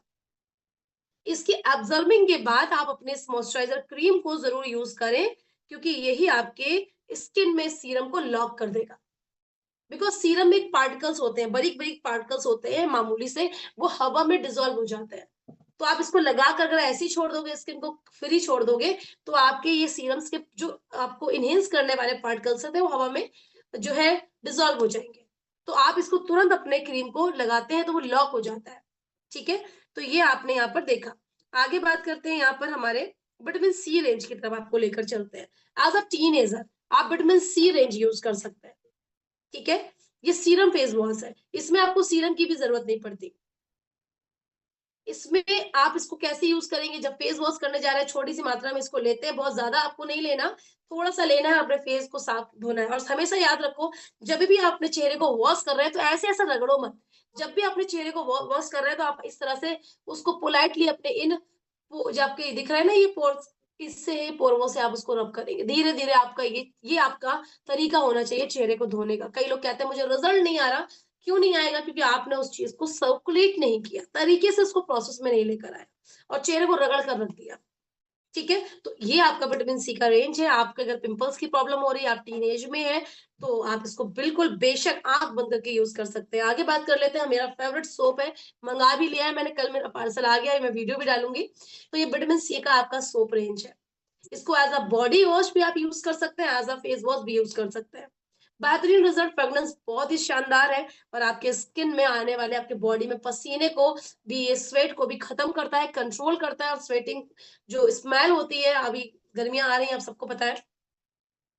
इसकी ऑब्जर्विंग के बाद आप अपने मॉइस्चराइजर क्रीम को जरूर यूज करें, क्योंकि यही आपके स्किन में सीरम को लॉक कर देगा। बिकॉज सीरम में पार्टिकल्स होते हैं, बारीक बारीक पार्टिकल्स होते हैं मामूली से, वो हवा में डिजोल्व हो जाते हैं। तो आप इसको लगाकर अगर ऐसे ही छोड़ दोगे, स्किन को फ्री छोड़ दोगे, तो आपके ये सीरम्स के जो आपको इनहेंस करने वाले पार्टिकल्स थे वो हवा में जो है डिजोल्व हो जाएंगे। तो आप इसको तुरंत अपने क्रीम को लगाते हैं तो वो लॉक हो जाता है। ठीक है, तो ये आपने यहाँ पर देखा। आगे बात करते हैं यहाँ पर हमारे विटामिन सी रेंज की तरफ आपको लेकर चलते हैं। एज अ टीनेजर आप विटामिन सी रेंज यूज कर सकते हैं। ठीक है। ये सीरम फेस वॉश है, इसमें आपको सीरम की भी जरूरत नहीं पड़ती। इसमें आप इसको कैसे यूज करेंगे, जब फेस वॉश करने जा रहे हैं छोटी सी मात्रा में इसको लेते हैं, बहुत ज्यादा आपको नहीं लेना, थोड़ा सा लेना है, अपने फेस को साफ धोना है। और हमेशा याद रखो, जब भी आप अपने चेहरे को वॉश कर रहे हैं तो ऐसे ऐसा रगड़ो मत। जब भी अपने चेहरे को वॉश कर रहे हैं तो आप इस तरह से उसको पोलाइटली अपने इन जो आपके दिख रहा है ना ये पोर्स, इससे पोरों से आप उसको रब करेंगे धीरे धीरे। आपका ये आपका तरीका होना चाहिए चेहरे को धोने का। कई लोग कहते हैं मुझे रिजल्ट नहीं आ रहा, क्यों नहीं आएगा? क्योंकि आपने उस चीज को सर्कुलेट नहीं किया, तरीके से उसको प्रोसेस में नहीं लेकर आए और चेहरे को रगड़ कर रख दिया। ठीक है, तो ये आपका विटामिन सी का रेंज है। आपके अगर पिंपल्स की प्रॉब्लम हो रही है, आप टीनेज में है, तो आप इसको बिल्कुल बेशक आंख बंद करके यूज कर सकते हैं। आगे बात कर लेते हैं, मेरा फेवरेट सोप है, मंगा भी लिया है मैंने, कल मेरा पार्सल आ गया है, मैं वीडियो भी डालूंगी। तो ये विटामिन सी का आपका सोप रेंज है। इसको एज अ बॉडी वॉश भी आप यूज कर सकते हैं, एज अ फेस वॉश भी यूज कर सकते हैं। बेहतरीन रिजल्ट, फ्रेगनेंस बहुत ही शानदार है, और आपके स्किन में आने वाले, आपके बॉडी में पसीने को भी, ये स्वेट को भी खत्म करता है, कंट्रोल करता है। और स्वेटिंग जो स्मेल होती है, अभी गर्मियां आ रही हैं, आप सबको पता है,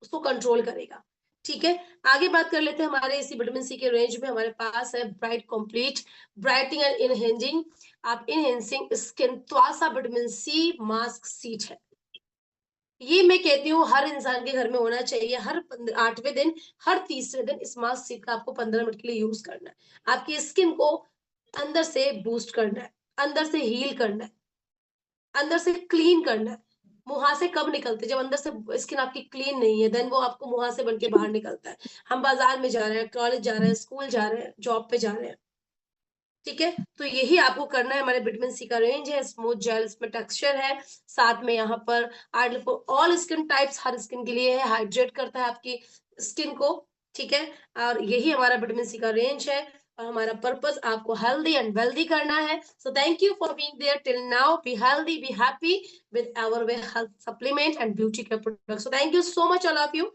उसको कंट्रोल करेगा। ठीक है, आगे बात कर लेते हैं। हमारे इसी विटामिन सी के रेंज में हमारे पास है bright complete brightening and enhancing आप इनहेंसिंग स्किन त्वासा विटामिन सी मास्क सीट है। ये मैं कहती हूँ हर इंसान के घर में होना चाहिए। हर 8वें दिन, हर तीसरे दिन इस मास्क सीट का आपको 15 मिनट के लिए यूज करना है। आपकी स्किन को अंदर से बूस्ट करना है, अंदर से हील करना है, अंदर से क्लीन करना है। मुहासे कब निकलते? जब अंदर से स्किन आपकी क्लीन नहीं है, देन वो आपको मुहासे बन के बाहर निकलता है। हम बाजार में जा रहे हैं, कॉलेज जा रहे हैं, स्कूल जा रहे हैं, जॉब पे जा रहे हैं, ठीक है, तो यही आपको करना है। हमारे विटामिन सी का रेंज है, स्मूथ जेल इसमें टेक्सचर है, साथ में यहाँ पर ideal for all skin types, her skin के लिए है, हाइड्रेट करता है आपकी स्किन को। ठीक है, और यही हमारा विटामिन सी का रेंज है, और हमारा पर्पस आपको हेल्दी एंड वेल्दी करना है। So thank you for being there till now. Be healthy, be happy with our way health supplement and beauty care product. So thank you so much all of you,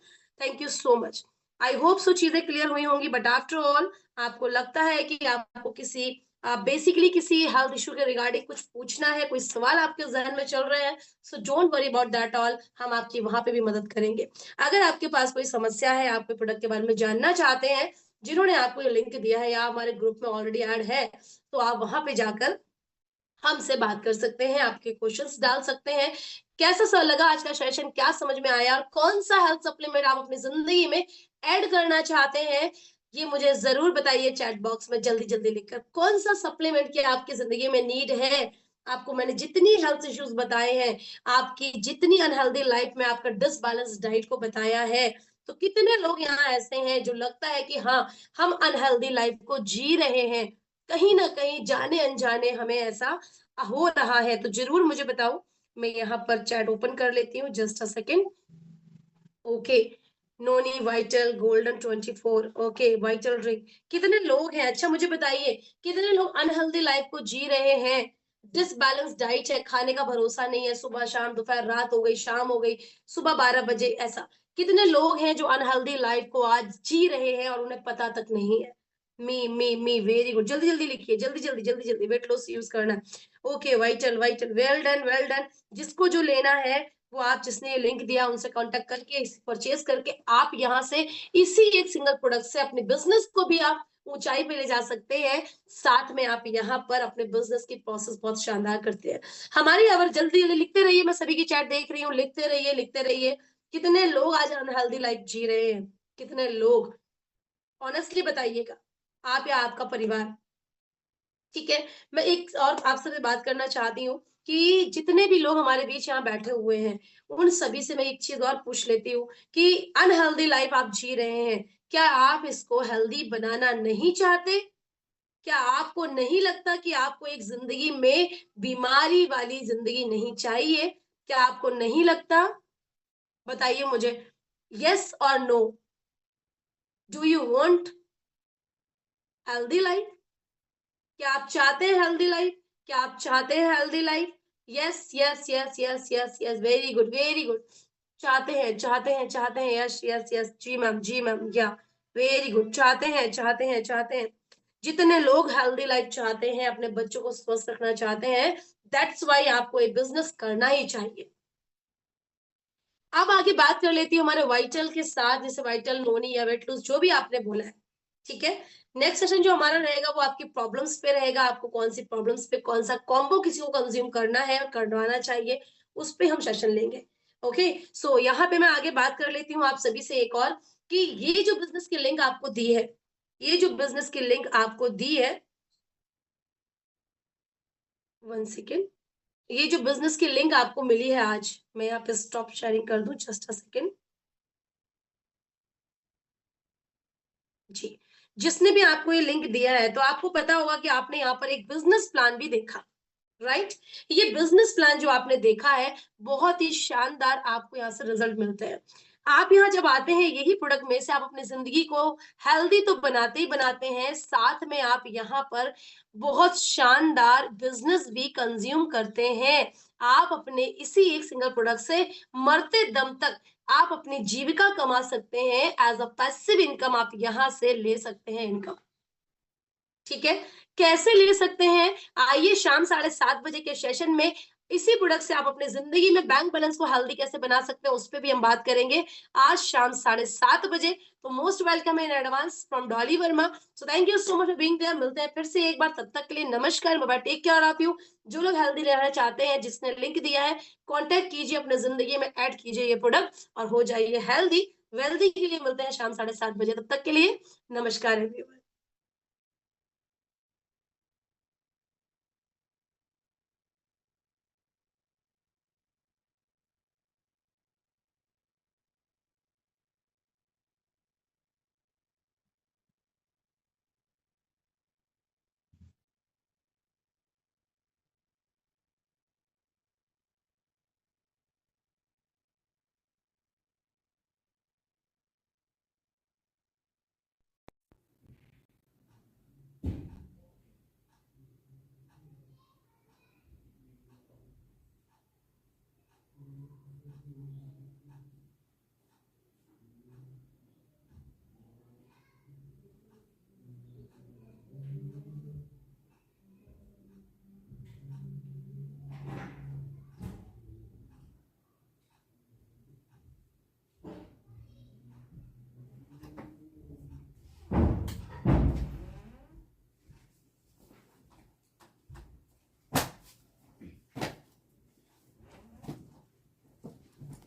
thank you so much. I hope so चीजें clear हुई होंगी, but after all आपको लगता है कि आपको किसी basically किसी हेल्थ इशू के रिगार्डिंग कुछ पूछना है, कोई सवाल आपके जहन में चल रहे हैं, सो don't worry about that all, हम आपकी वहां पे भी मदद करेंगे। अगर आपके पास कोई समस्या है, आप कोई प्रोडक्ट के बारे में जानना चाहते हैं, जिन्होंने आपको ये लिंक दिया है या हमारे ग्रुप में ऑलरेडी ऐड है, तो आप वहां पे जाकर हमसे बात कर सकते हैं, आपके क्वेश्चंस डाल सकते हैं। कैसा सा लगा आज का सेशन, क्या समझ में आया, और कौन सा हेल्थ सप्लीमेंट आप अपनी जिंदगी में ऐड करना चाहते हैं, ये मुझे जरूर बताइए चैट बॉक्स में जल्दी जल्दी लिखकर। कौन सा सप्लीमेंट की आपकी जिंदगी में नीड है? आपको मैंने जितनी हेल्थ इश्यूज बताए हैं, आपकी जितनी अनहेल्दी लाइफ में आपका डिसबैलेंस डाइट को बताया है, तो कितने लोग यहाँ ऐसे हैं जो लगता है कि हाँ, हम अनहेल्दी लाइफ को जी रहे हैं, कहीं ना कहीं जाने अनजाने हमें ऐसा हो रहा है, तो जरूर मुझे बताओ। मैं यहाँ पर चैट ओपन कर लेती हूँ, just a second. Okay, noni vital golden 24, okay vital drink, कितने लोग हैं? अच्छा मुझे बताइए, कितने लोग अनहेल्दी लाइफ को जी रहे हैं? डिसबैलेंस डाइट है, खाने का भरोसा नहीं है, सुबह शाम, दोपहर रात हो गई, शाम हो गई, सुबह 12 बजे, ऐसा कितने लोग हैं जो अनहेल्दी लाइफ को आज जी रहे हैं और उन्हें पता तक नहीं है? मी वेरी गुड, जल्दी जल्दी लिखिए, जल्दी जल्दी जल्दी जल्दी, वेट लॉस यूज करना है। Okay vital vital, well done well done. जिसको जो लेना है वो आप, जिसने ये लिंक दिया उनसे कांटेक्ट करके परचेज करके आप यहाँ से इसी एक सिंगल प्रोडक्ट से अपने बिजनेस को भी आप ऊंचाई पे ले जा सकते हैं। साथ में आप यहाँ पर अपने बिजनेस की प्रोसेस बहुत शानदार करते हैं। हमारी अगर जल्दी जल्दी लिखते रहिए, मैं सभी की चैट देख रही हूँ, लिखते रहिए लिखते रहिए। कितने लोग आज अनहेल्दी लाइफ जी रहे हैं? कितने लोग? ऑनेस्टली बताइएगा, आप या आपका परिवार। ठीक है, मैं एक और आपसे बात करना चाहती हूँ कि जितने भी लोग हमारे बीच यहाँ बैठे हुए हैं, उन सभी से मैं एक चीज और पूछ लेती हूँ कि अनहेल्दी लाइफ आप जी रहे हैं, क्या आप इसको हेल्दी बनाना नहीं चाहते? क्या आपको नहीं लगता कि आपको एक जिंदगी में बीमारी वाली जिंदगी नहीं चाहिए? क्या आपको नहीं लगता? बताइए मुझे, यस और no. Do you want healthy life? क्या आप चाहते हैं हेल्दी लाइफ? क्या आप चाहते हैं healthy life? Yes yes yes yes yes yes, very good very good. चाहते हैं चाहते हैं चाहते हैं, यस यस यस, जी मैम, या वेरी गुड। चाहते हैं चाहते हैं चाहते हैं। जितने लोग हेल्दी लाइफ चाहते हैं, अपने बच्चों को स्वस्थ रखना चाहते हैं, दैट्स वाई आपको एक बिजनेस करना ही चाहिए। अब आगे बात कर लेती हूँ हमारे वाइटल के साथ, जैसे वाइटल, नोनी या वेट लूज जो भी आपने बोला है, ठीक है। नेक्स्ट सेशन जो हमारा रहेगा वो आपकी प्रॉब्लम्स पे रहेगा, आपको कौन सी प्रॉब्लम्स पे कौन सा कॉम्बो किसी को कंज्यूम करना है और करवाना चाहिए, उस पे हम सेशन लेंगे। ओके, सो यहाँ पे मैं आगे बात कर लेती हूँ आप सभी से एक और, कि ये जो बिजनेस की लिंक आपको दी है, ये जो बिजनेस की लिंक आपको दी है, 1 सेकेंड, ये जो बिजनेस की लिंक आपको मिली है आज, मैं यहाँ पे स्टॉप शेयरिंग कर दूं, जस्ट अ सेकेंड जी। जिसने भी आपको ये लिंक दिया है, तो आपको पता होगा कि आपने यहाँ पर एक बिजनेस प्लान भी देखा, राइट। ये बिजनेस प्लान जो आपने देखा है, बहुत ही शानदार आपको यहाँ से रिजल्ट मिलते हैं। आप यहाँ जब आते हैं, यही प्रोडक्ट में से आप अपनी जिंदगी को हेल्दी तो बनाते ही बनाते हैं, साथ में आप यहाँ पर बहुत शानदार बिजनेस भी कंज्यूम करते हैं। आप अपने इसी एक सिंगल प्रोडक्ट से मरते दम तक आप अपनी जीविका कमा सकते हैं, एज अ पैसिव इनकम आप यहाँ से ले सकते हैं इनकम, ठीक है। कैसे ले सकते हैं, आइए शाम 7:30 बजे के सेशन में इसी प्रोडक्ट से आप अपनी जिंदगी में बैंक बैलेंस को हेल्दी कैसे बना सकते हैं, उस पर भी हम बात करेंगे आज शाम 7:30 बजे। तो most welcome in advance from Dolly Verma. So thank you so much for being there. मिलते हैं फिर से एक बार, तब तक के लिए नमस्कार, bye, take care of you. जो लोग हेल्दी रहना चाहते हैं, जिसने लिंक दिया है, कॉन्टेक्ट कीजिए, अपने जिंदगी में ऐड कीजिए ये प्रोडक्ट और हो जाइए हेल्दी वेल्दी। के लिए मिलते हैं शाम 7:30 बजे, तब तक के लिए नमस्कार एवरीवन।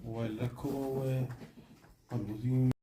मोबाइल रखो हुआ है और